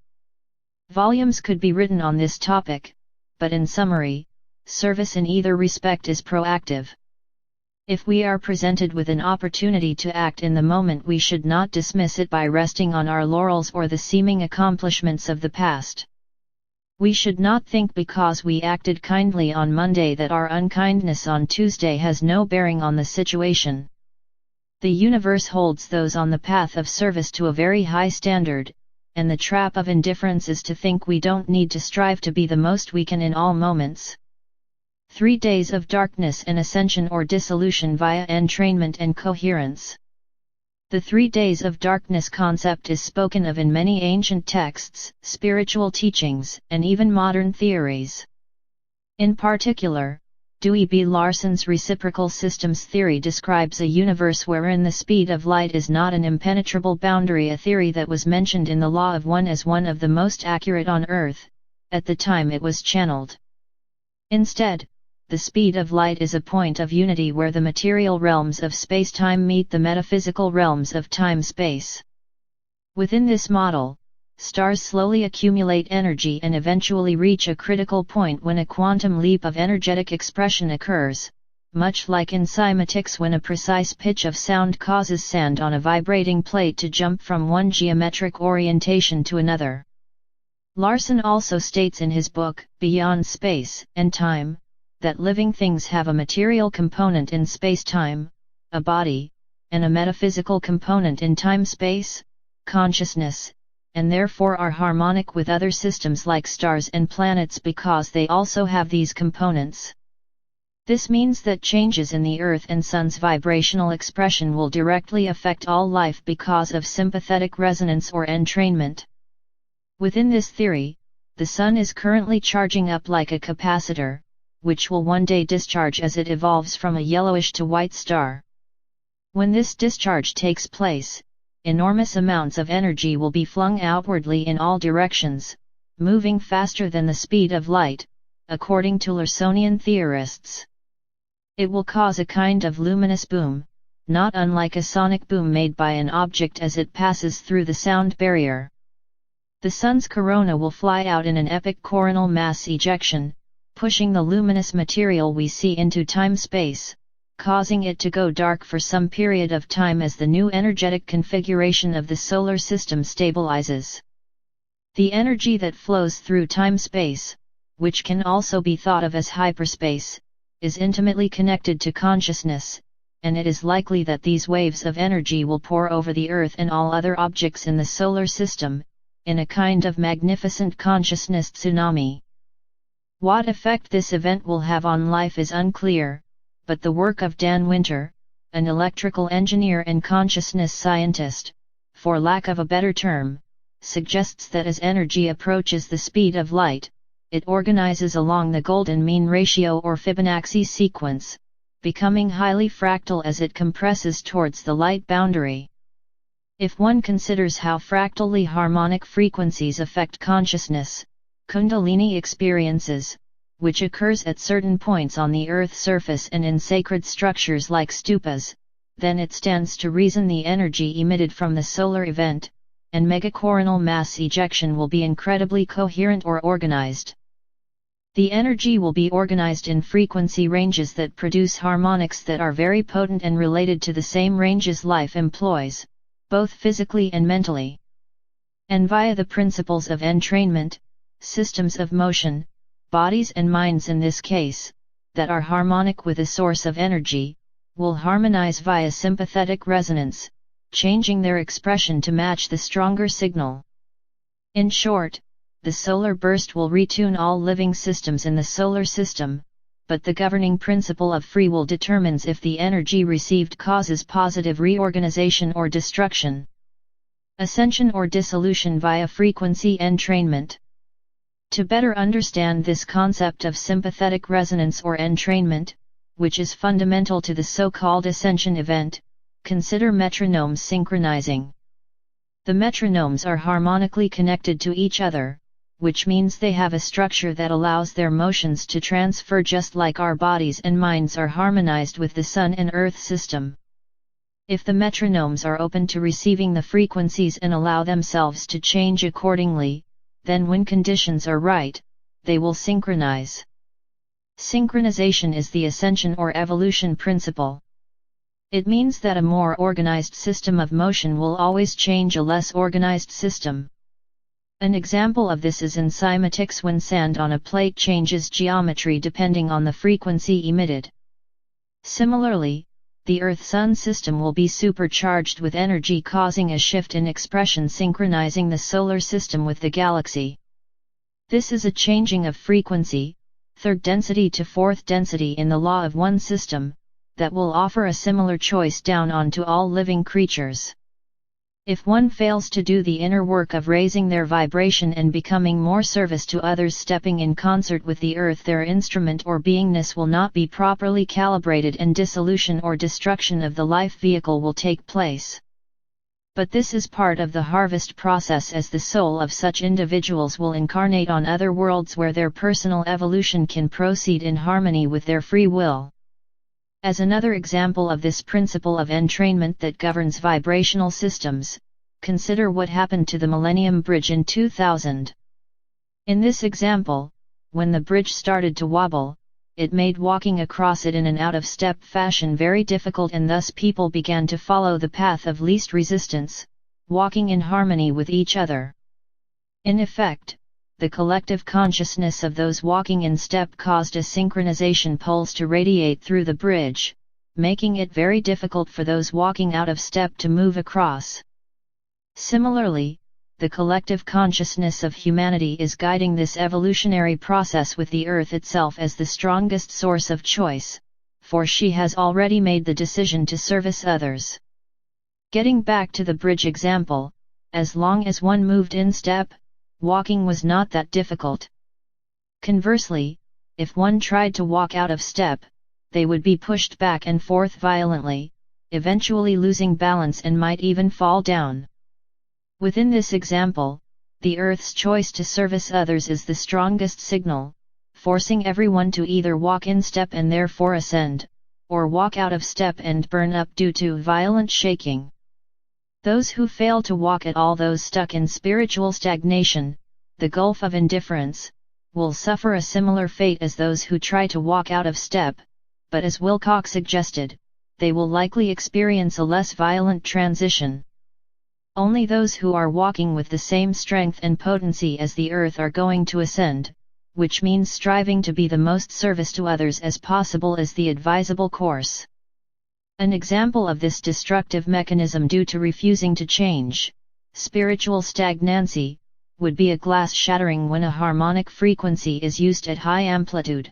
Volumes could be written on this topic, but in summary, service in either respect is proactive. If we are presented with an opportunity to act in the moment, we should not dismiss it by resting on our laurels or the seeming accomplishments of the past. We should not think because we acted kindly on Monday that our unkindness on Tuesday has no bearing on the situation. The universe holds those on the path of service to a very high standard, and the trap of indifference is to think we don't need to strive to be the most we can in all moments. 3 days of darkness and ascension or dissolution via entrainment and coherence. The 3 days of darkness concept is spoken of in many ancient texts, spiritual teachings, and even modern theories. In particular, Dewey B. Larson's reciprocal systems theory describes a universe wherein the speed of light is not an impenetrable boundary, a theory that was mentioned in the Law of One as one of the most accurate on Earth, at the time it was channeled. Instead, the speed of light is a point of unity where the material realms of space-time meet the metaphysical realms of time-space. Within this model, stars slowly accumulate energy and eventually reach a critical point when a quantum leap of energetic expression occurs, much like in cymatics when a precise pitch of sound causes sand on a vibrating plate to jump from one geometric orientation to another. Larson also states in his book, Beyond Space and Time, that living things have a material component in space-time, a body, and a metaphysical component in time-space, consciousness, and therefore are harmonic with other systems like stars and planets because they also have these components. This means that changes in the Earth and Sun's vibrational expression will directly affect all life because of sympathetic resonance or entrainment. Within this theory, the Sun is currently charging up like a capacitor, which will one day discharge as it evolves from a yellowish to white star. When this discharge takes place, enormous amounts of energy will be flung outwardly in all directions, moving faster than the speed of light, according to Larsonian theorists. It will cause a kind of luminous boom, not unlike a sonic boom made by an object as it passes through the sound barrier. The Sun's corona will fly out in an epic coronal mass ejection, pushing the luminous material we see into time-space, causing it to go dark for some period of time as the new energetic configuration of the solar system stabilizes. The energy that flows through time-space, which can also be thought of as hyperspace, is intimately connected to consciousness, and it is likely that these waves of energy will pour over the Earth and all other objects in the solar system, in a kind of magnificent consciousness tsunami. What effect this event will have on life is unclear, but the work of Dan Winter, an electrical engineer and consciousness scientist, for lack of a better term, suggests that as energy approaches the speed of light, it organizes along the golden mean ratio or Fibonacci sequence, becoming highly fractal as it compresses towards the light boundary. If one considers how fractally harmonic frequencies affect consciousness, Kundalini experiences, which occurs at certain points on the Earth's surface and in sacred structures like stupas, then it stands to reason the energy emitted from the solar event, and megacoronal mass ejection will be incredibly coherent or organized. The energy will be organized in frequency ranges that produce harmonics that are very potent and related to the same ranges life employs, both physically and mentally. And via the principles of entrainment, systems of motion, bodies and minds in this case, that are harmonic with a source of energy, will harmonize via sympathetic resonance, changing their expression to match the stronger signal. In short, the solar burst will retune all living systems in the solar system, but the governing principle of free will determines if the energy received causes positive reorganization or destruction. Ascension or dissolution via frequency entrainment. To better understand this concept of sympathetic resonance or entrainment, which is fundamental to the so-called ascension event, consider metronomes synchronizing. The metronomes are harmonically connected to each other, which means they have a structure that allows their motions to transfer just like our bodies and minds are harmonized with the Sun and Earth system. If the metronomes are open to receiving the frequencies and allow themselves to change accordingly, then when conditions are right, they will synchronize. Synchronization is the ascension or evolution principle. It means that a more organized system of motion will always change a less organized system. An example of this is in cymatics when sand on a plate changes geometry depending on the frequency emitted. Similarly, the Earth-Sun system will be supercharged with energy causing a shift in expression synchronizing the solar system with the galaxy. This is a changing of frequency, third density to fourth density in the law of one system, that will offer a similar choice down onto all living creatures. If one fails to do the inner work of raising their vibration and becoming more service to others stepping in concert with the earth, their instrument or beingness will not be properly calibrated and dissolution or destruction of the life vehicle will take place. But this is part of the harvest process, as the soul of such individuals will incarnate on other worlds where their personal evolution can proceed in harmony with their free will. As another example of this principle of entrainment that governs vibrational systems, consider what happened to the Millennium Bridge in 2000. In this example, when the bridge started to wobble, it made walking across it in an out-of-step fashion very difficult, and thus people began to follow the path of least resistance, walking in harmony with each other. In effect, the collective consciousness of those walking in step caused a synchronization pulse to radiate through the bridge, making it very difficult for those walking out of step to move across. Similarly, the collective consciousness of humanity is guiding this evolutionary process with the earth itself as the strongest source of choice, for she has already made the decision to service others. Getting back to the bridge example, as long as one moved in step, walking was not that difficult. Conversely, if one tried to walk out of step, they would be pushed back and forth violently, eventually losing balance and might even fall down. Within this example, the Earth's choice to service others is the strongest signal, forcing everyone to either walk in step and therefore ascend, or walk out of step and burn up due to violent shaking. Those who fail to walk at all, those stuck in spiritual stagnation, the gulf of indifference, will suffer a similar fate as those who try to walk out of step, but as Wilcock suggested, they will likely experience a less violent transition. Only those who are walking with the same strength and potency as the earth are going to ascend, which means striving to be the most service to others as possible as the advisable course. An example of this destructive mechanism due to refusing to change, spiritual stagnancy, would be a glass shattering when a harmonic frequency is used at high amplitude.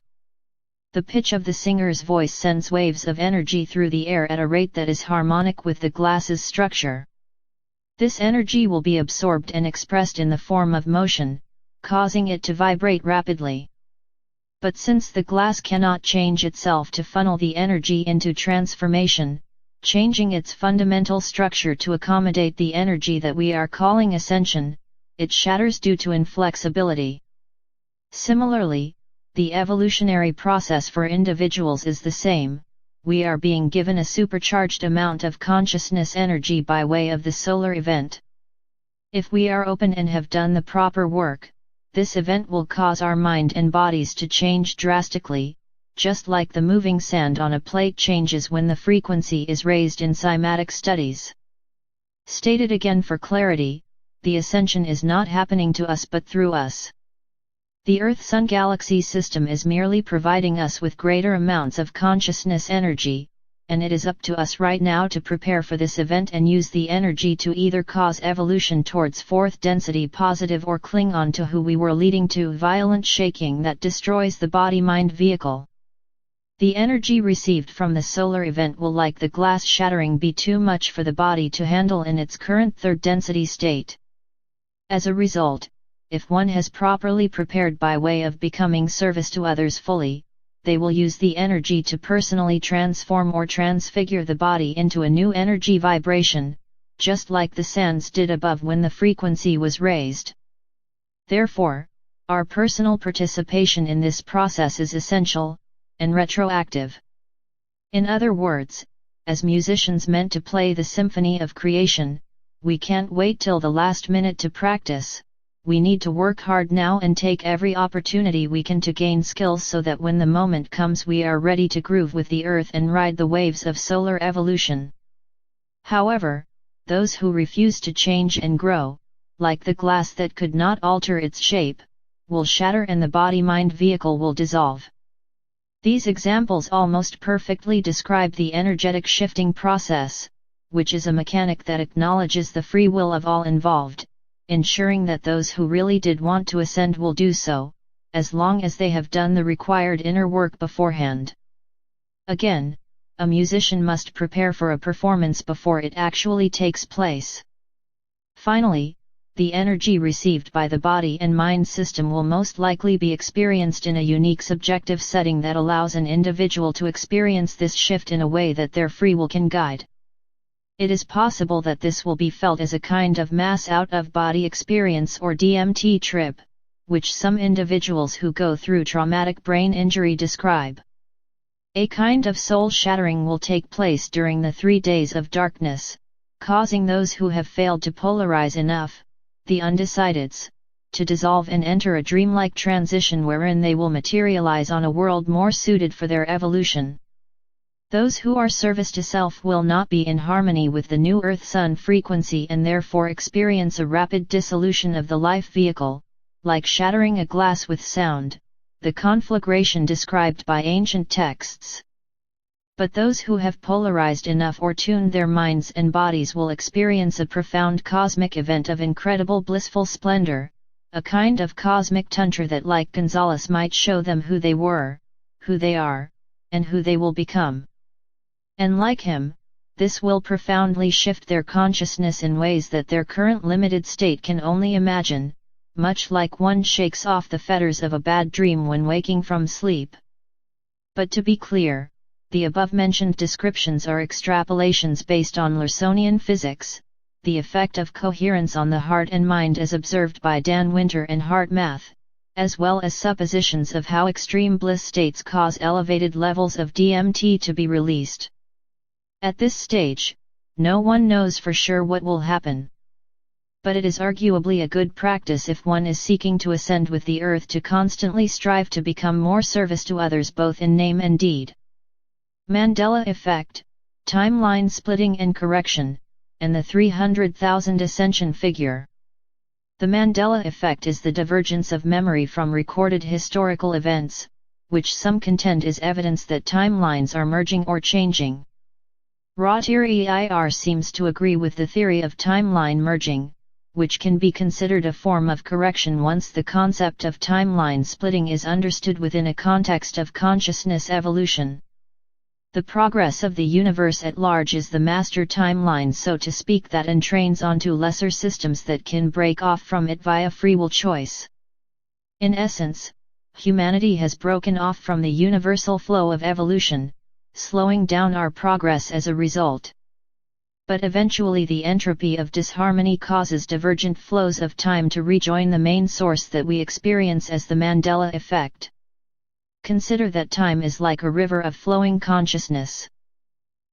The pitch of the singer's voice sends waves of energy through the air at a rate that is harmonic with the glass's structure. This energy will be absorbed and expressed in the form of motion, causing it to vibrate rapidly. But since the glass cannot change itself to funnel the energy into transformation, changing its fundamental structure to accommodate the energy that we are calling ascension, it shatters due to inflexibility. Similarly, the evolutionary process for individuals is the same. We are being given a supercharged amount of consciousness energy by way of the solar event. If we are open and have done the proper work, this event will cause our mind and bodies to change drastically, just like the moving sand on a plate changes when the frequency is raised in cymatic studies. Stated again for clarity, the ascension is not happening to us but through us. The Earth-Sun galaxy system is merely providing us with greater amounts of consciousness energy, and it is up to us right now to prepare for this event and use the energy to either cause evolution towards fourth density positive or cling on to who we were, leading to violent shaking that destroys the body-mind vehicle. The energy received from the solar event will, like the glass shattering, be too much for the body to handle in its current third density state. As a result, if one has properly prepared by way of becoming service to others fully, they will use the energy to personally transform or transfigure the body into a new energy vibration, just like the sands did above when the frequency was raised. Therefore, our personal participation in this process is essential, and retroactive. In other words, as musicians meant to play the symphony of creation, we can't wait till the last minute to practice. We need to work hard now and take every opportunity we can to gain skills so that when the moment comes we are ready to groove with the earth and ride the waves of solar evolution. However, those who refuse to change and grow, like the glass that could not alter its shape, will shatter and the body-mind vehicle will dissolve. These examples almost perfectly describe the energetic shifting process, which is a mechanic that acknowledges the free will of all involved, ensuring that those who really did want to ascend will do so, as long as they have done the required inner work beforehand. Again, a musician must prepare for a performance before it actually takes place. Finally, the energy received by the body and mind system will most likely be experienced in a unique subjective setting that allows an individual to experience this shift in a way that their free will can guide. It is possible that this will be felt as a kind of mass out-of-body experience or DMT trip, which some individuals who go through traumatic brain injury describe. A kind of soul shattering will take place during the 3 days of darkness, causing those who have failed to polarize enough, the undecideds, to dissolve and enter a dreamlike transition wherein they will materialize on a world more suited for their evolution. Those who are service to self will not be in harmony with the new Earth-Sun frequency and therefore experience a rapid dissolution of the life vehicle, like shattering a glass with sound, the conflagration described by ancient texts. But those who have polarized enough or tuned their minds and bodies will experience a profound cosmic event of incredible blissful splendor, a kind of cosmic tundra that, like Gonzales, might show them who they were, who they are, and who they will become. And like him, this will profoundly shift their consciousness in ways that their current limited state can only imagine, much like one shakes off the fetters of a bad dream when waking from sleep. But to be clear, the above-mentioned descriptions are extrapolations based on Larsonian physics, the effect of coherence on the heart and mind as observed by Dan Winter and Heart Math, as well as suppositions of how extreme bliss states cause elevated levels of DMT to be released. At this stage, no one knows for sure what will happen. But it is arguably a good practice if one is seeking to ascend with the earth to constantly strive to become more service to others both in name and deed. Mandela effect, timeline splitting and correction, and the 300,000 ascension figure. The Mandela effect is the divergence of memory from recorded historical events, which some contend is evidence that timelines are merging or changing. Rotier seems to agree with the theory of timeline merging, which can be considered a form of correction once the concept of timeline splitting is understood within a context of consciousness evolution. The progress of the universe at large is the master timeline, so to speak, that entrains onto lesser systems that can break off from it via free will choice. In essence, humanity has broken off from the universal flow of evolution, slowing down our progress as a result. But eventually the entropy of disharmony causes divergent flows of time to rejoin the main source that we experience as the Mandela effect. Consider that time is like a river of flowing consciousness.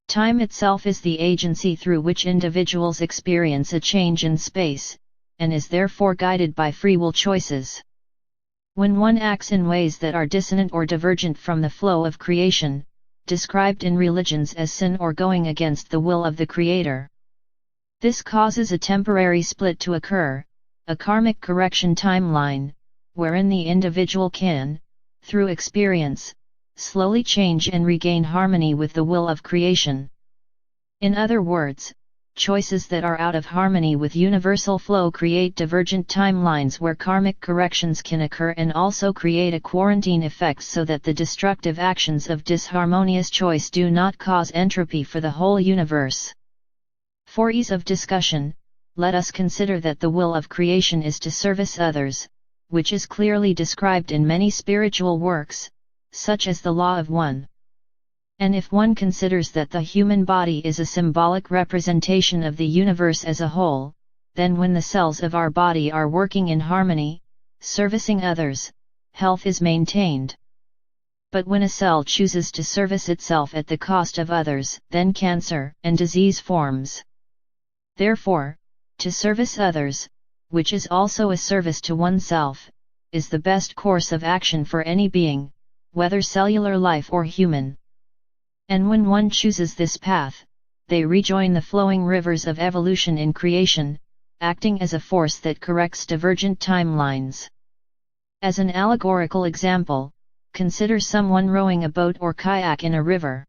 Time itself is the agency through which individuals experience a change in space, and is therefore guided by free will choices. When one acts in ways that are dissonant or divergent from the flow of creation, described in religions as sin or going against the will of the Creator, this causes a temporary split to occur, a karmic correction timeline, wherein the individual can, through experience, slowly change and regain harmony with the will of creation. In other words, choices that are out of harmony with universal flow create divergent timelines where karmic corrections can occur, and also create a quarantine effect so that the destructive actions of disharmonious choice do not cause entropy for the whole universe. For ease of discussion, let us consider that the will of creation is to service others, which is clearly described in many spiritual works, such as the Law of One. And if one considers that the human body is a symbolic representation of the universe as a whole, then when the cells of our body are working in harmony, servicing others, health is maintained. But when a cell chooses to service itself at the cost of others, then cancer and disease forms. Therefore, to service others, which is also a service to oneself, is the best course of action for any being, whether cellular life or human. And when one chooses this path, they rejoin the flowing rivers of evolution in creation, acting as a force that corrects divergent timelines. As an allegorical example, consider someone rowing a boat or kayak in a river.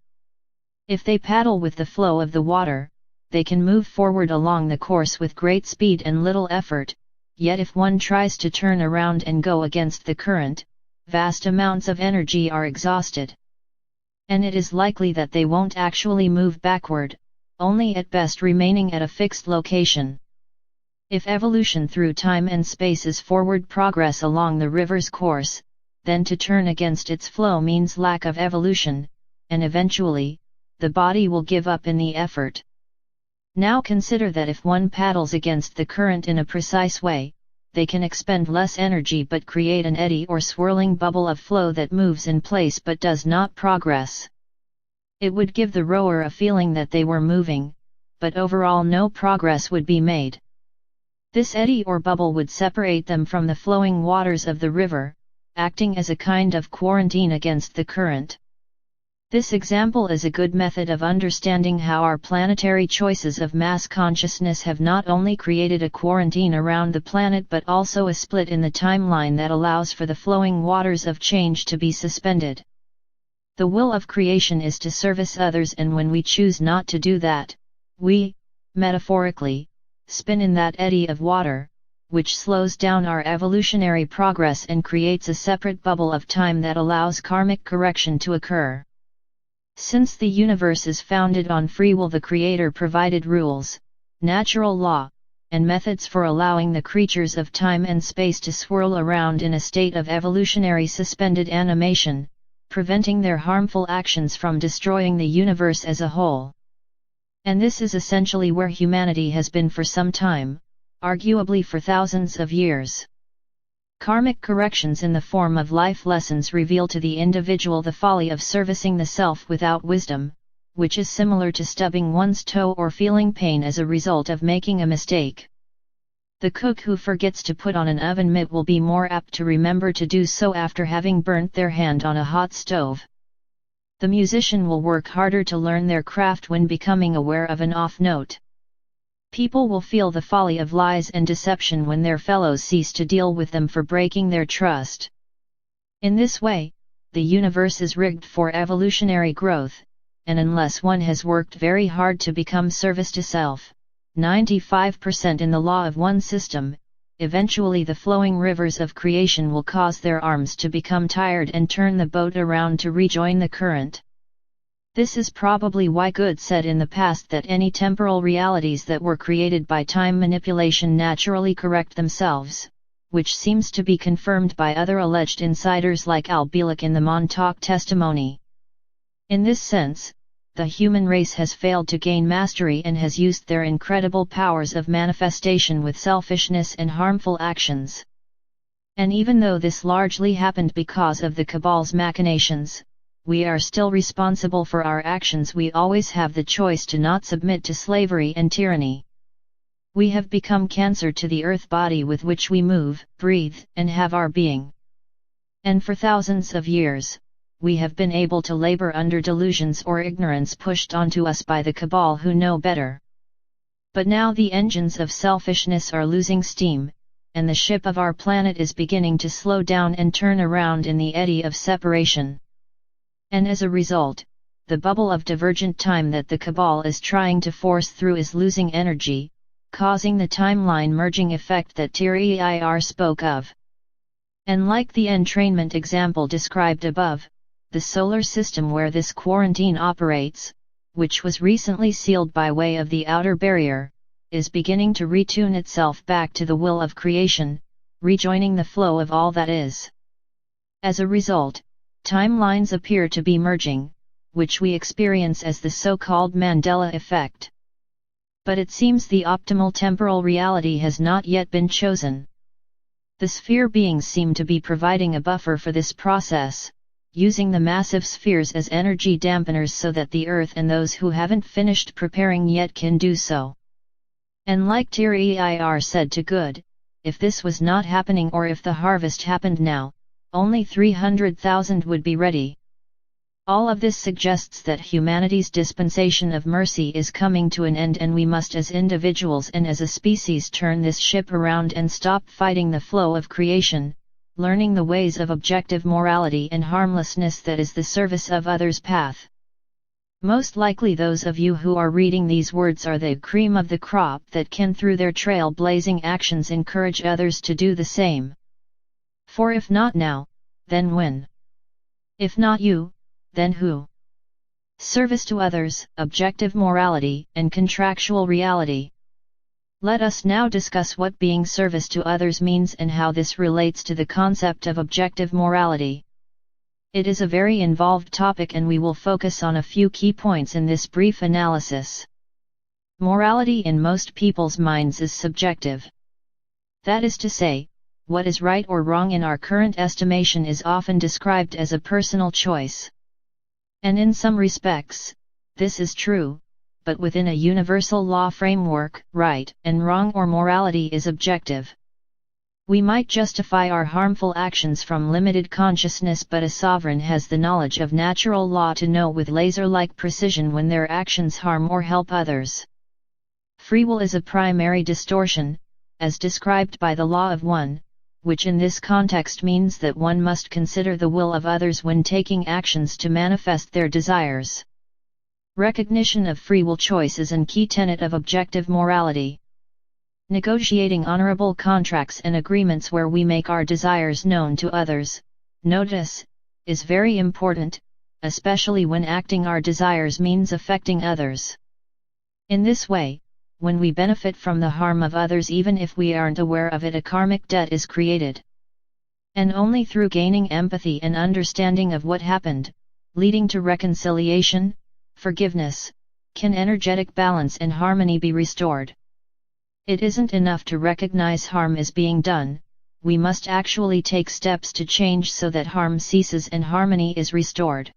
If they paddle with the flow of the water, they can move forward along the course with great speed and little effort, yet if one tries to turn around and go against the current, vast amounts of energy are exhausted. And it is likely that they won't actually move backward, only at best remaining at a fixed location. If evolution through time and space is forward progress along the river's course, then to turn against its flow means lack of evolution, and eventually, the body will give up in the effort. Now consider that if one paddles against the current in a precise way, they can expend less energy but create an eddy or swirling bubble of flow that moves in place but does not progress. It would give the rower a feeling that they were moving, but overall no progress would be made. This eddy or bubble would separate them from the flowing waters of the river, acting as a kind of quarantine against the current. This example is a good method of understanding how our planetary choices of mass consciousness have not only created a quarantine around the planet but also a split in the timeline that allows for the flowing waters of change to be suspended. The will of creation is to service others, and when we choose not to do that, we, metaphorically, spin in that eddy of water, which slows down our evolutionary progress and creates a separate bubble of time that allows karmic correction to occur. Since the universe is founded on free will, the Creator provided rules, natural law, and methods for allowing the creatures of time and space to swirl around in a state of evolutionary suspended animation, preventing their harmful actions from destroying the universe as a whole. And this is essentially where humanity has been for some time, arguably for thousands of years. Karmic corrections in the form of life lessons reveal to the individual the folly of servicing the self without wisdom, which is similar to stubbing one's toe or feeling pain as a result of making a mistake. The cook who forgets to put on an oven mitt will be more apt to remember to do so after having burnt their hand on a hot stove. The musician will work harder to learn their craft when becoming aware of an off note. People will feel the folly of lies and deception when their fellows cease to deal with them for breaking their trust. In this way, the universe is rigged for evolutionary growth, and unless one has worked very hard to become service to self, 95% in the law of one system, eventually the flowing rivers of creation will cause their arms to become tired and turn the boat around to rejoin the current. This is probably why Good said in the past that any temporal realities that were created by time manipulation naturally correct themselves, which seems to be confirmed by other alleged insiders like Al Bielek in the Montauk testimony. In this sense, the human race has failed to gain mastery and has used their incredible powers of manifestation with selfishness and harmful actions. And even though this largely happened because of the cabal's machinations, we are still responsible for our actions. We always have the choice to not submit to slavery and tyranny. We have become cancer to the earth body with which we move, breathe, and have our being. And for thousands of years, we have been able to labor under delusions or ignorance pushed onto us by the cabal who know better. But now the engines of selfishness are losing steam, and the ship of our planet is beginning to slow down and turn around in the eddy of separation. And as a result, the bubble of divergent time that the cabal is trying to force through is losing energy, causing the timeline merging effect that Thierry spoke of. And like the entrainment example described above, the solar system where this quarantine operates, which was recently sealed by way of the outer barrier, is beginning to retune itself back to the will of creation, rejoining the flow of all that is. As a result, timelines appear to be merging, which we experience as the so-called Mandela effect. But it seems the optimal temporal reality has not yet been chosen. The sphere beings seem to be providing a buffer for this process, using the massive spheres as energy dampeners so that the Earth and those who haven't finished preparing yet can do so. And like Thierry said to Good, if this was not happening or if the harvest happened now, only 300,000 would be ready. All of this suggests that humanity's dispensation of mercy is coming to an end, and we must as individuals and as a species turn this ship around and stop fighting the flow of creation, learning the ways of objective morality and harmlessness that is the service of others' path. Most likely those of you who are reading these words are the cream of the crop that can through their trail-blazing actions encourage others to do the same. For if not now, then when? If not you, then who? Service to others, objective morality, and contractual reality. Let us now discuss what being service to others means and how this relates to the concept of objective morality. It is a very involved topic and we will focus on a few key points in this brief analysis. Morality in most people's minds is subjective. That is to say, what is right or wrong in our current estimation is often described as a personal choice. And in some respects, this is true, but within a universal law framework, right and wrong or morality is objective. We might justify our harmful actions from limited consciousness, but a sovereign has the knowledge of natural law to know with laser-like precision when their actions harm or help others. Free will is a primary distortion, as described by the law of one, which in this context means that one must consider the will of others when taking actions to manifest their desires. Recognition of free will choice is a key tenet of objective morality. Negotiating honorable contracts and agreements where we make our desires known to others, notice, is very important, especially when acting our desires means affecting others. In this way, when we benefit from the harm of others even if we aren't aware of it, a karmic debt is created. And only through gaining empathy and understanding of what happened, leading to reconciliation, forgiveness, can energetic balance and harmony be restored. It isn't enough to recognize harm is being done, we must actually take steps to change so that harm ceases and harmony is restored.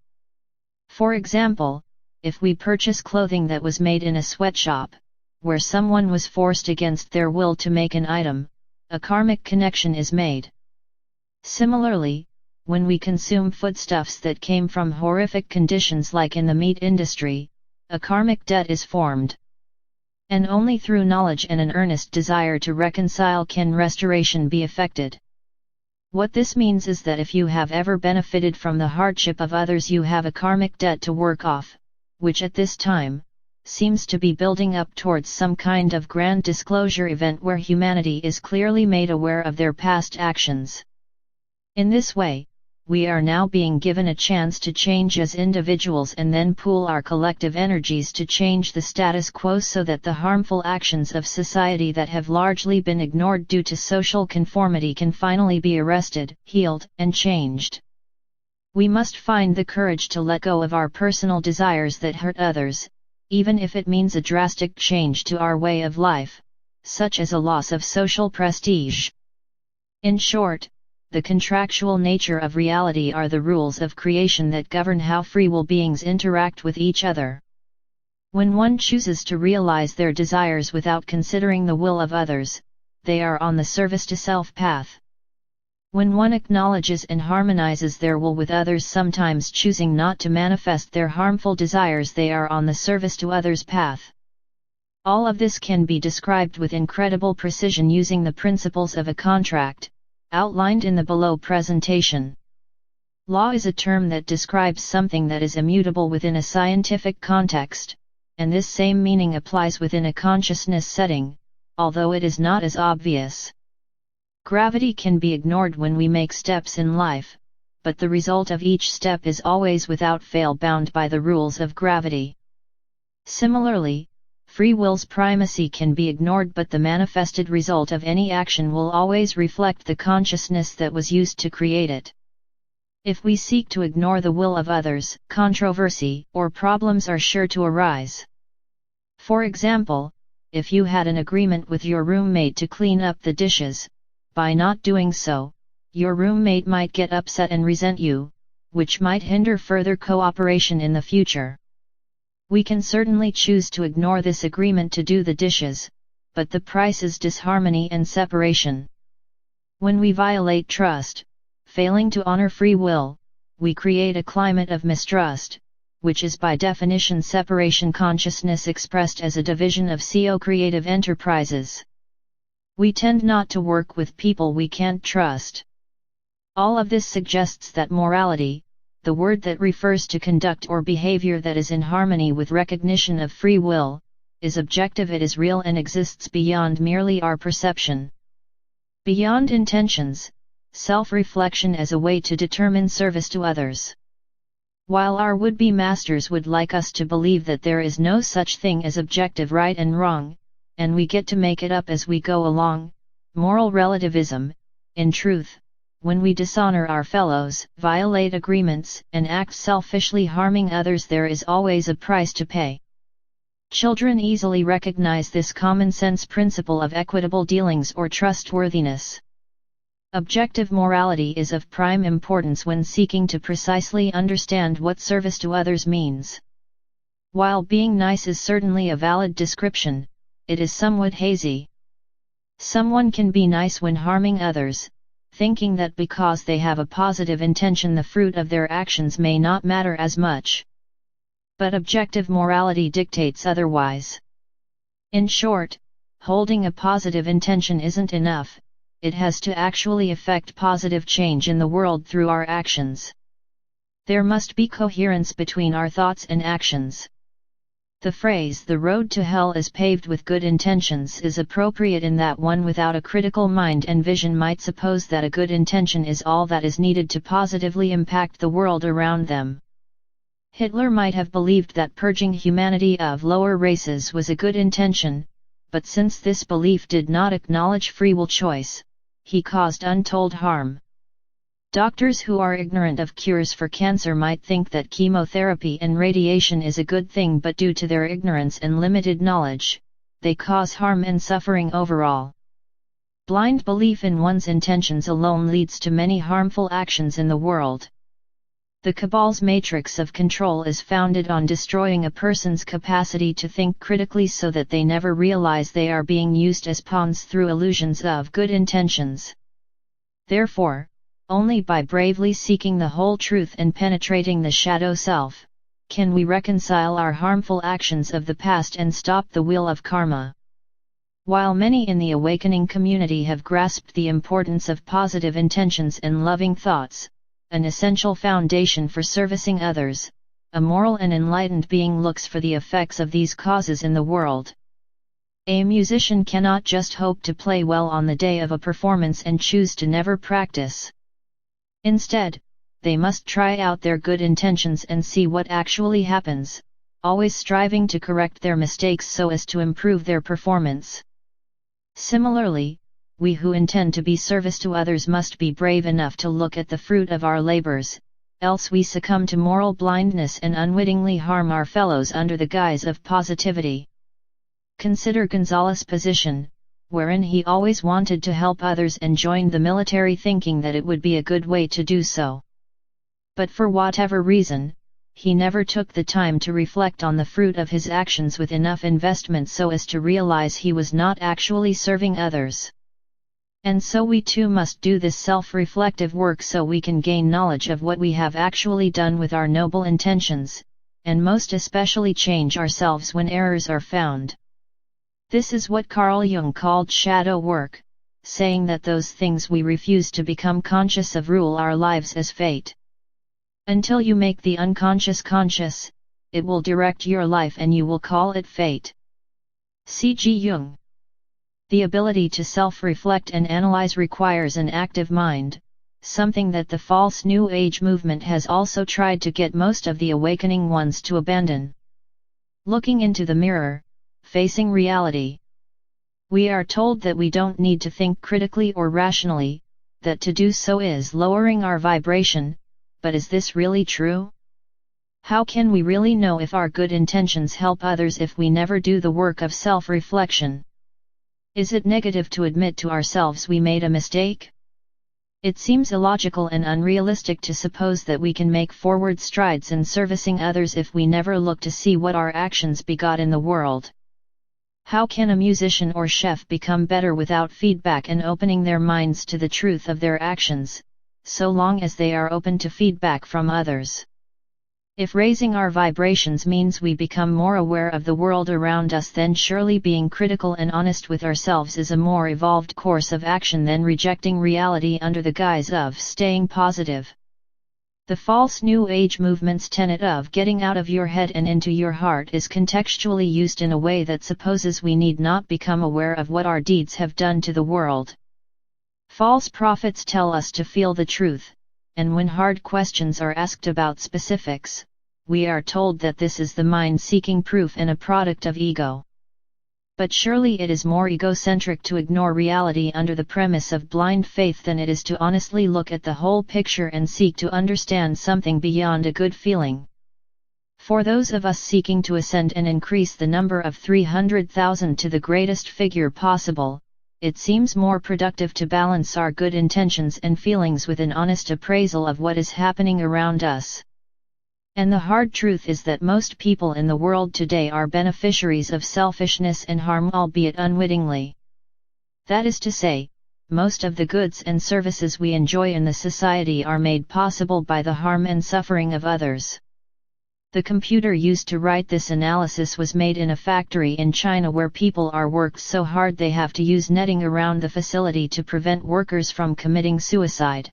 For example, if we purchase clothing that was made in a sweatshop, where someone was forced against their will to make an item, a karmic connection is made. Similarly, when we consume foodstuffs that came from horrific conditions like in the meat industry, a karmic debt is formed. And only through knowledge and an earnest desire to reconcile can restoration be effected. What this means is that if you have ever benefited from the hardship of others, you have a karmic debt to work off, which at this time seems to be building up towards some kind of grand disclosure event where humanity is clearly made aware of their past actions. In this way, we are now being given a chance to change as individuals and then pool our collective energies to change the status quo so that the harmful actions of society that have largely been ignored due to social conformity can finally be arrested, healed, and changed. We must find the courage to let go of our personal desires that hurt others, even if it means a drastic change to our way of life, such as a loss of social prestige. In short, the contractual nature of reality are the rules of creation that govern how free will beings interact with each other. When one chooses to realize their desires without considering the will of others, they are on the service to self path. When one acknowledges and harmonizes their will with others, sometimes choosing not to manifest their harmful desires, they are on the service to others path. All of this can be described with incredible precision using the principles of a contract, outlined in the below presentation. Law is a term that describes something that is immutable within a scientific context, and this same meaning applies within a consciousness setting, although it is not as obvious. Gravity can be ignored when we make steps in life, but the result of each step is always without fail bound by the rules of gravity. Similarly, free will's primacy can be ignored, but the manifested result of any action will always reflect the consciousness that was used to create it. If we seek to ignore the will of others, controversy or problems are sure to arise. For example, if you had an agreement with your roommate to clean up the dishes, by not doing so, your roommate might get upset and resent you, which might hinder further cooperation in the future. We can certainly choose to ignore this agreement to do the dishes, but the price is disharmony and separation. When we violate trust, failing to honor free will, we create a climate of mistrust, which is by definition separation consciousness expressed as a division of co-creative enterprises. We tend not to work with people we can't trust. All of this suggests that morality, the word that refers to conduct or behavior that is in harmony with recognition of free will, is objective. It is real and exists beyond merely our perception. Beyond intentions, self-reflection as a way to determine service to others. While our would-be masters would like us to believe that there is no such thing as objective right and wrong, and we get to make it up as we go along, moral relativism, in truth, when we dishonor our fellows, violate agreements, and act selfishly harming others, there is always a price to pay. Children easily recognize this common-sense principle of equitable dealings or trustworthiness. Objective morality is of prime importance when seeking to precisely understand what service to others means. While being nice is certainly a valid description, it is somewhat hazy. Someone can be nice when harming others, thinking that because they have a positive intention the fruit of their actions may not matter as much. But objective morality dictates otherwise. In short, holding a positive intention isn't enough, it has to actually effect positive change in the world through our actions. There must be coherence between our thoughts and actions. The phrase "the road to hell is paved with good intentions" is appropriate in that one without a critical mind and vision might suppose that a good intention is all that is needed to positively impact the world around them. Hitler might have believed that purging humanity of lower races was a good intention, but since this belief did not acknowledge free will choice, he caused untold harm. Doctors who are ignorant of cures for cancer might think that chemotherapy and radiation is a good thing, but due to their ignorance and limited knowledge, they cause harm and suffering overall. Blind belief in one's intentions alone leads to many harmful actions in the world. The cabal's matrix of control is founded on destroying a person's capacity to think critically so that they never realize they are being used as pawns through illusions of good intentions. Therefore, Only by bravely seeking the whole truth and penetrating the shadow self, can we reconcile our harmful actions of the past and stop the wheel of karma. While many in the awakening community have grasped the importance of positive intentions and loving thoughts, an essential foundation for servicing others, a moral and enlightened being looks for the effects of these causes in the world. A musician cannot just hope to play well on the day of a performance and choose to never practice. Instead, they must try out their good intentions and see what actually happens, always striving to correct their mistakes so as to improve their performance. Similarly, we who intend to be service to others must be brave enough to look at the fruit of our labors, else we succumb to moral blindness and unwittingly harm our fellows under the guise of positivity. Consider Gonzales' position, wherein he always wanted to help others and joined the military thinking that it would be a good way to do so. But for whatever reason, he never took the time to reflect on the fruit of his actions with enough investment so as to realize he was not actually serving others. And so we too must do this self-reflective work so we can gain knowledge of what we have actually done with our noble intentions, and most especially change ourselves when errors are found. This is what Carl Jung called shadow work, saying that those things we refuse to become conscious of rule our lives as fate. Until you make the unconscious conscious, it will direct your life and you will call it fate. C.G. Jung. The ability to self-reflect and analyze requires an active mind, something that the false New Age movement has also tried to get most of the awakening ones to abandon. Looking into the mirror, facing reality. We are told that we don't need to think critically or rationally, that to do so is lowering our vibration, but is this really true? How can we really know if our good intentions help others if we never do the work of self-reflection? Is it negative to admit to ourselves we made a mistake? It seems illogical and unrealistic to suppose that we can make forward strides in servicing others if we never look to see what our actions begot in the world. How can a musician or chef become better without feedback and opening their minds to the truth of their actions, so long as they are open to feedback from others? If raising our vibrations means we become more aware of the world around us, then surely being critical and honest with ourselves is a more evolved course of action than rejecting reality under the guise of staying positive. The false New Age movement's tenet of getting out of your head and into your heart is contextually used in a way that supposes we need not become aware of what our deeds have done to the world. False prophets tell us to feel the truth, and when hard questions are asked about specifics, we are told that this is the mind seeking proof and a product of ego. But surely it is more egocentric to ignore reality under the premise of blind faith than it is to honestly look at the whole picture and seek to understand something beyond a good feeling. For those of us seeking to ascend and increase the number of 300,000 to the greatest figure possible, it seems more productive to balance our good intentions and feelings with an honest appraisal of what is happening around us. And the hard truth is that most people in the world today are beneficiaries of selfishness and harm, albeit unwittingly. That is to say, most of the goods and services we enjoy in the society are made possible by the harm and suffering of others. The computer used to write this analysis was made in a factory in China where people are worked so hard they have to use netting around the facility to prevent workers from committing suicide.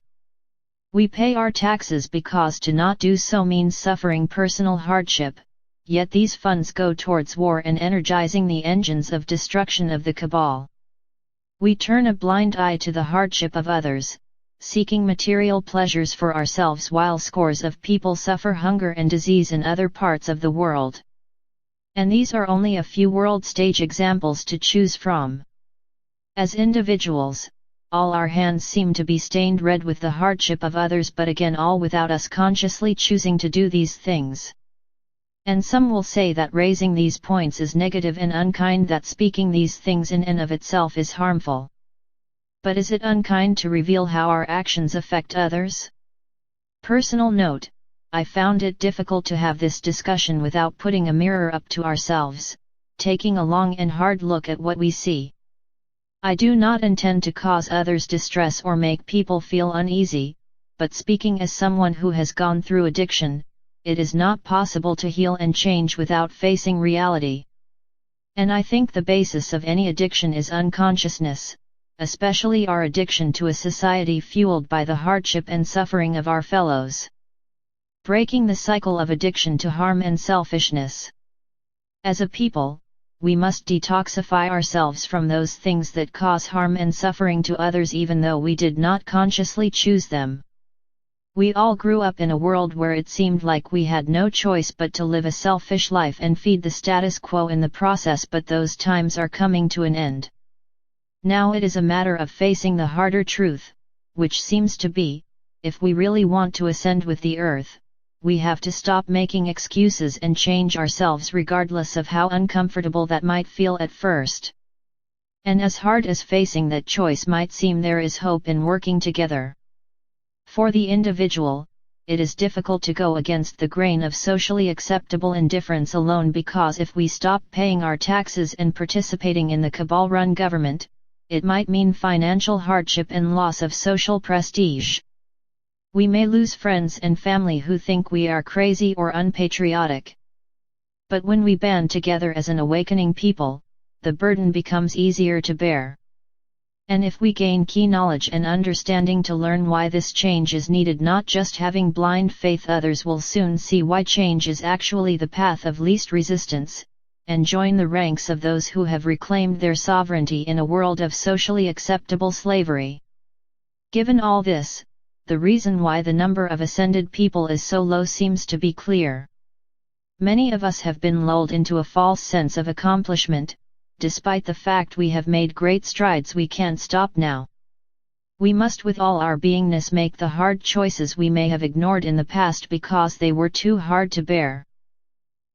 We pay our taxes because to not do so means suffering personal hardship, yet these funds go towards war and energizing the engines of destruction of the cabal. We turn a blind eye to the hardship of others, seeking material pleasures for ourselves while scores of people suffer hunger and disease in other parts of the world. And these are only a few world stage examples to choose from. As individuals, all our hands seem to be stained red with the hardship of others, but again all without us consciously choosing to do these things. And some will say that raising these points is negative and unkind, that speaking these things in and of itself is harmful. But is it unkind to reveal how our actions affect others? Personal note: I found it difficult to have this discussion without putting a mirror up to ourselves, taking a long and hard look at what we see. I do not intend to cause others distress or make people feel uneasy, but speaking as someone who has gone through addiction, it is not possible to heal and change without facing reality. And I think the basis of any addiction is unconsciousness, especially our addiction to a society fueled by the hardship and suffering of our fellows. Breaking the cycle of addiction to harm and selfishness. As a people, we must detoxify ourselves from those things that cause harm and suffering to others even though we did not consciously choose them. We all grew up in a world where it seemed like we had no choice but to live a selfish life and feed the status quo in the process, but those times are coming to an end. Now it is a matter of facing the harder truth, which seems to be, if we really want to ascend with the earth, we have to stop making excuses and change ourselves regardless of how uncomfortable that might feel at first. And as hard as facing that choice might seem, there is hope in working together. For the individual, it is difficult to go against the grain of socially acceptable indifference alone, because if we stop paying our taxes and participating in the cabal-run government, it might mean financial hardship and loss of social prestige. We may lose friends and family who think we are crazy or unpatriotic. But when we band together as an awakening people, the burden becomes easier to bear. And if we gain key knowledge and understanding to learn why this change is needed, not just having blind faith, others will soon see why change is actually the path of least resistance, and join the ranks of those who have reclaimed their sovereignty in a world of socially acceptable slavery. Given all this, the reason why the number of ascended people is so low seems to be clear. Many of us have been lulled into a false sense of accomplishment. Despite the fact we have made great strides, we can't stop now. We must with all our beingness make the hard choices we may have ignored in the past because they were too hard to bear.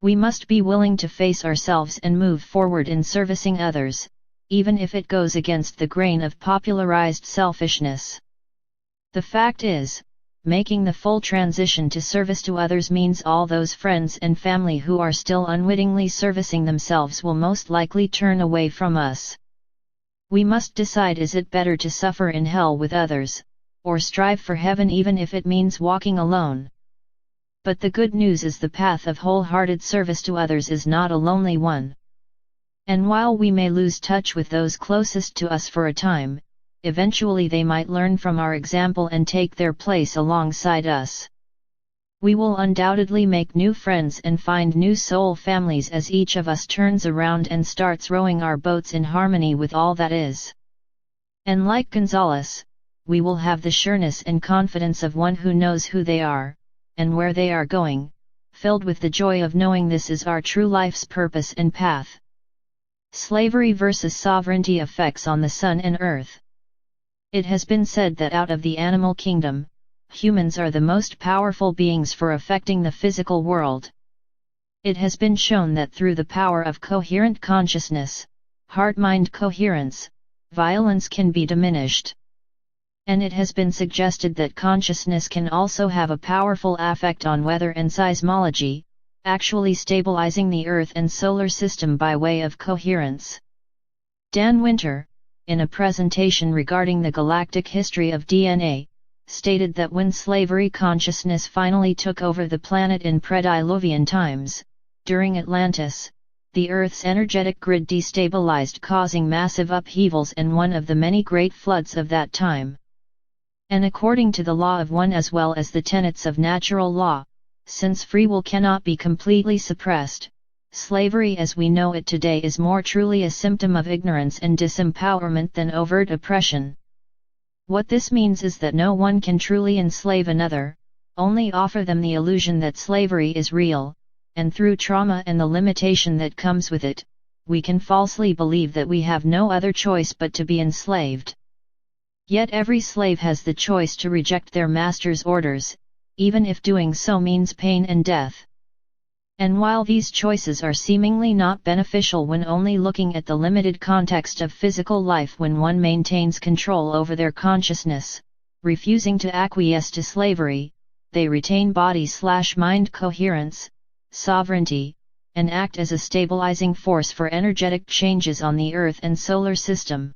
We must be willing to face ourselves and move forward in servicing others, even if it goes against the grain of popularized selfishness. The fact is, making the full transition to service to others means all those friends and family who are still unwittingly servicing themselves will most likely turn away from us. We must decide, is it better to suffer in hell with others, or strive for heaven even if it means walking alone? But the good news is the path of wholehearted service to others is not a lonely one. And while we may lose touch with those closest to us for a time, eventually they might learn from our example and take their place alongside us. We will undoubtedly make new friends and find new soul families as each of us turns around and starts rowing our boats in harmony with all that is. And like Gonzales, we will have the sureness and confidence of one who knows who they are, and where they are going, filled with the joy of knowing this is our true life's purpose and path. Slavery versus sovereignty effects on the sun and earth. It has been said that out of the animal kingdom, humans are the most powerful beings for affecting the physical world. It has been shown that through the power of coherent consciousness, heart-mind coherence, violence can be diminished. And it has been suggested that consciousness can also have a powerful effect on weather and seismology, actually stabilizing the Earth and solar system by way of coherence. Dan Winter, in a presentation regarding the galactic history of DNA, stated that when slavery consciousness finally took over the planet in pre-Diluvian times, during Atlantis, the Earth's energetic grid destabilized, causing massive upheavals and one of the many great floods of that time. And according to the law of one as well as the tenets of natural law, since free will cannot be completely suppressed, slavery as we know it today is more truly a symptom of ignorance and disempowerment than overt oppression. What this means is that no one can truly enslave another, only offer them the illusion that slavery is real, and through trauma and the limitation that comes with it, we can falsely believe that we have no other choice but to be enslaved. Yet every slave has the choice to reject their master's orders, even if doing so means pain and death. And while these choices are seemingly not beneficial when only looking at the limited context of physical life, when one maintains control over their consciousness, refusing to acquiesce to slavery, they retain body/mind coherence, sovereignty, and act as a stabilizing force for energetic changes on the Earth and solar system.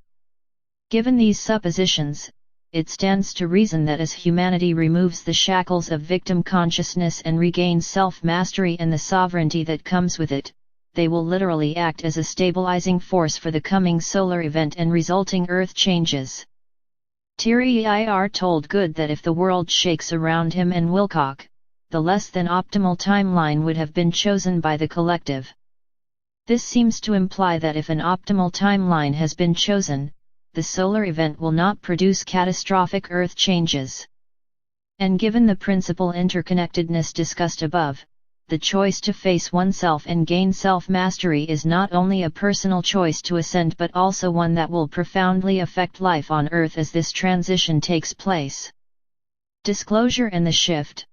Given these suppositions, it stands to reason that as humanity removes the shackles of victim consciousness and regains self-mastery and the sovereignty that comes with it, they will literally act as a stabilizing force for the coming solar event and resulting Earth changes. Tyr told Good that if the world shakes around him and Wilcock, the less than optimal timeline would have been chosen by the collective. This seems to imply that if an optimal timeline has been chosen, the solar event will not produce catastrophic Earth changes. And given the principal interconnectedness discussed above, the choice to face oneself and gain self-mastery is not only a personal choice to ascend but also one that will profoundly affect life on Earth as this transition takes place. Disclosure and the shift.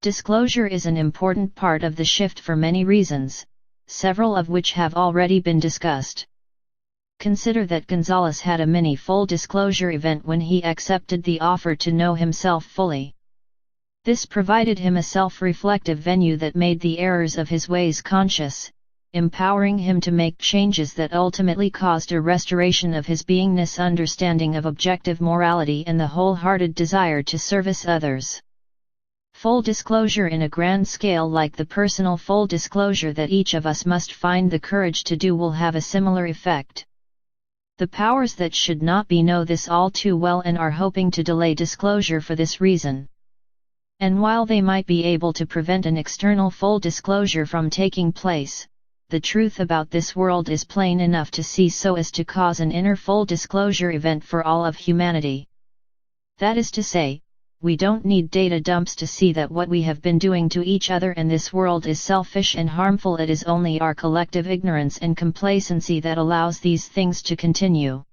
Disclosure is an important part of the shift for many reasons, several of which have already been discussed. Consider that Gonzales had a mini full disclosure event when he accepted the offer to know himself fully. This provided him a self-reflective venue that made the errors of his ways conscious, empowering him to make changes that ultimately caused a restoration of his beingness, understanding of objective morality and the wholehearted desire to service others. Full disclosure in a grand scale like the personal full disclosure that each of us must find the courage to do will have a similar effect. The powers that should not be know this all too well and are hoping to delay disclosure for this reason. And while they might be able to prevent an external full disclosure from taking place, the truth about this world is plain enough to see so as to cause an inner full disclosure event for all of humanity. That is to say, we don't need data dumps to see that what we have been doing to each other and this world is selfish and harmful. It is only our collective ignorance and complacency that allows these things to continue.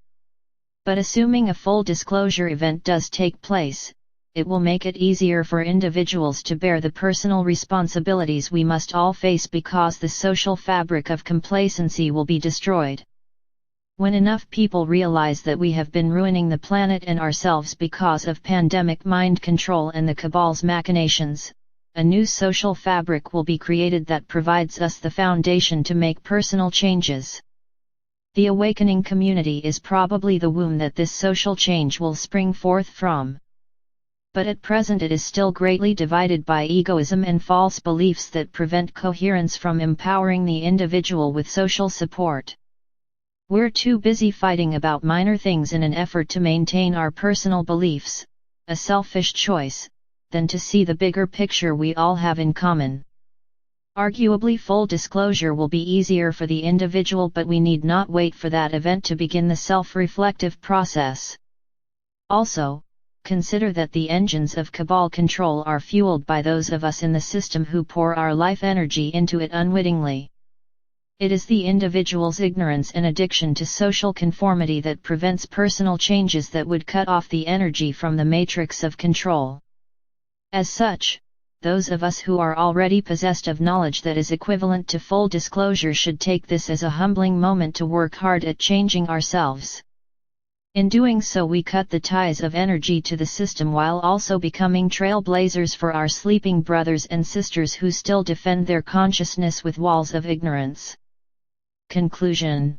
But assuming a full disclosure event does take place, it will make it easier for individuals to bear the personal responsibilities we must all face because the social fabric of complacency will be destroyed. When enough people realize that we have been ruining the planet and ourselves because of pandemic mind control and the cabal's machinations, a new social fabric will be created that provides us the foundation to make personal changes. The awakening community is probably the womb that this social change will spring forth from. But at present it is still greatly divided by egoism and false beliefs that prevent coherence from empowering the individual with social support. We're too busy fighting about minor things in an effort to maintain our personal beliefs, a selfish choice, than to see the bigger picture we all have in common. Arguably full disclosure will be easier for the individual, but we need not wait for that event to begin the self-reflective process. Also, consider that the engines of cabal control are fueled by those of us in the system who pour our life energy into it unwittingly. It is the individual's ignorance and addiction to social conformity that prevents personal changes that would cut off the energy from the matrix of control. As such, those of us who are already possessed of knowledge that is equivalent to full disclosure should take this as a humbling moment to work hard at changing ourselves. In doing so, we cut the ties of energy to the system while also becoming trailblazers for our sleeping brothers and sisters who still defend their consciousness with walls of ignorance. Conclusion.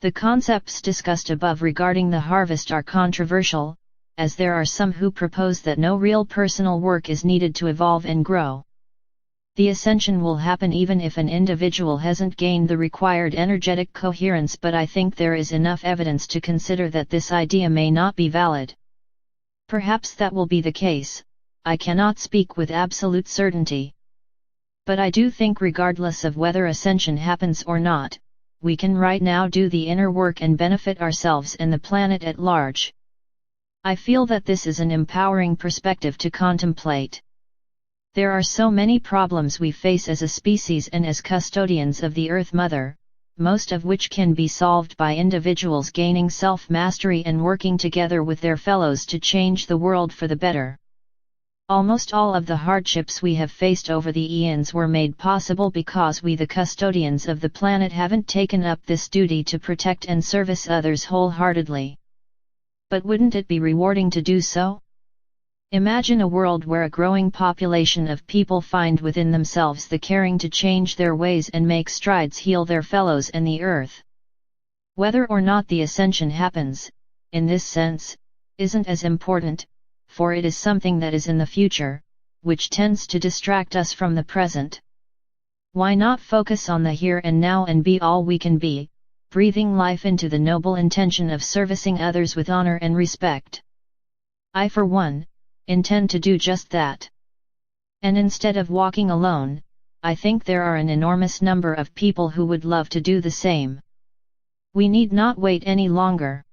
The concepts discussed above regarding the harvest are controversial, as there are some who propose that no real personal work is needed to evolve and grow. The ascension will happen even if an individual hasn't gained the required energetic coherence, but I think there is enough evidence to consider that this idea may not be valid. Perhaps that will be the case, I cannot speak with absolute certainty. But I do think regardless of whether ascension happens or not, we can right now do the inner work and benefit ourselves and the planet at large. I feel that this is an empowering perspective to contemplate. There are so many problems we face as a species and as custodians of the Earth Mother, most of which can be solved by individuals gaining self-mastery and working together with their fellows to change the world for the better. Almost all of the hardships we have faced over the eons were made possible because we, the custodians of the planet, haven't taken up this duty to protect and service others wholeheartedly. But wouldn't it be rewarding to do so? Imagine a world where a growing population of people find within themselves the caring to change their ways and make strides, heal their fellows and the earth. Whether or not the ascension happens, in this sense, isn't as important, for it is something that is in the future, which tends to distract us from the present. Why not focus on the here and now and be all we can be, breathing life into the noble intention of servicing others with honor and respect? I, for one, intend to do just that. And instead of walking alone, I think there are an enormous number of people who would love to do the same. We need not wait any longer.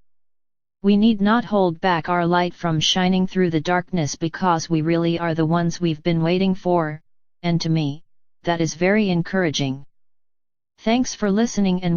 We need not hold back our light from shining through the darkness, because we really are the ones we've been waiting for, and to me, that is very encouraging. Thanks for listening and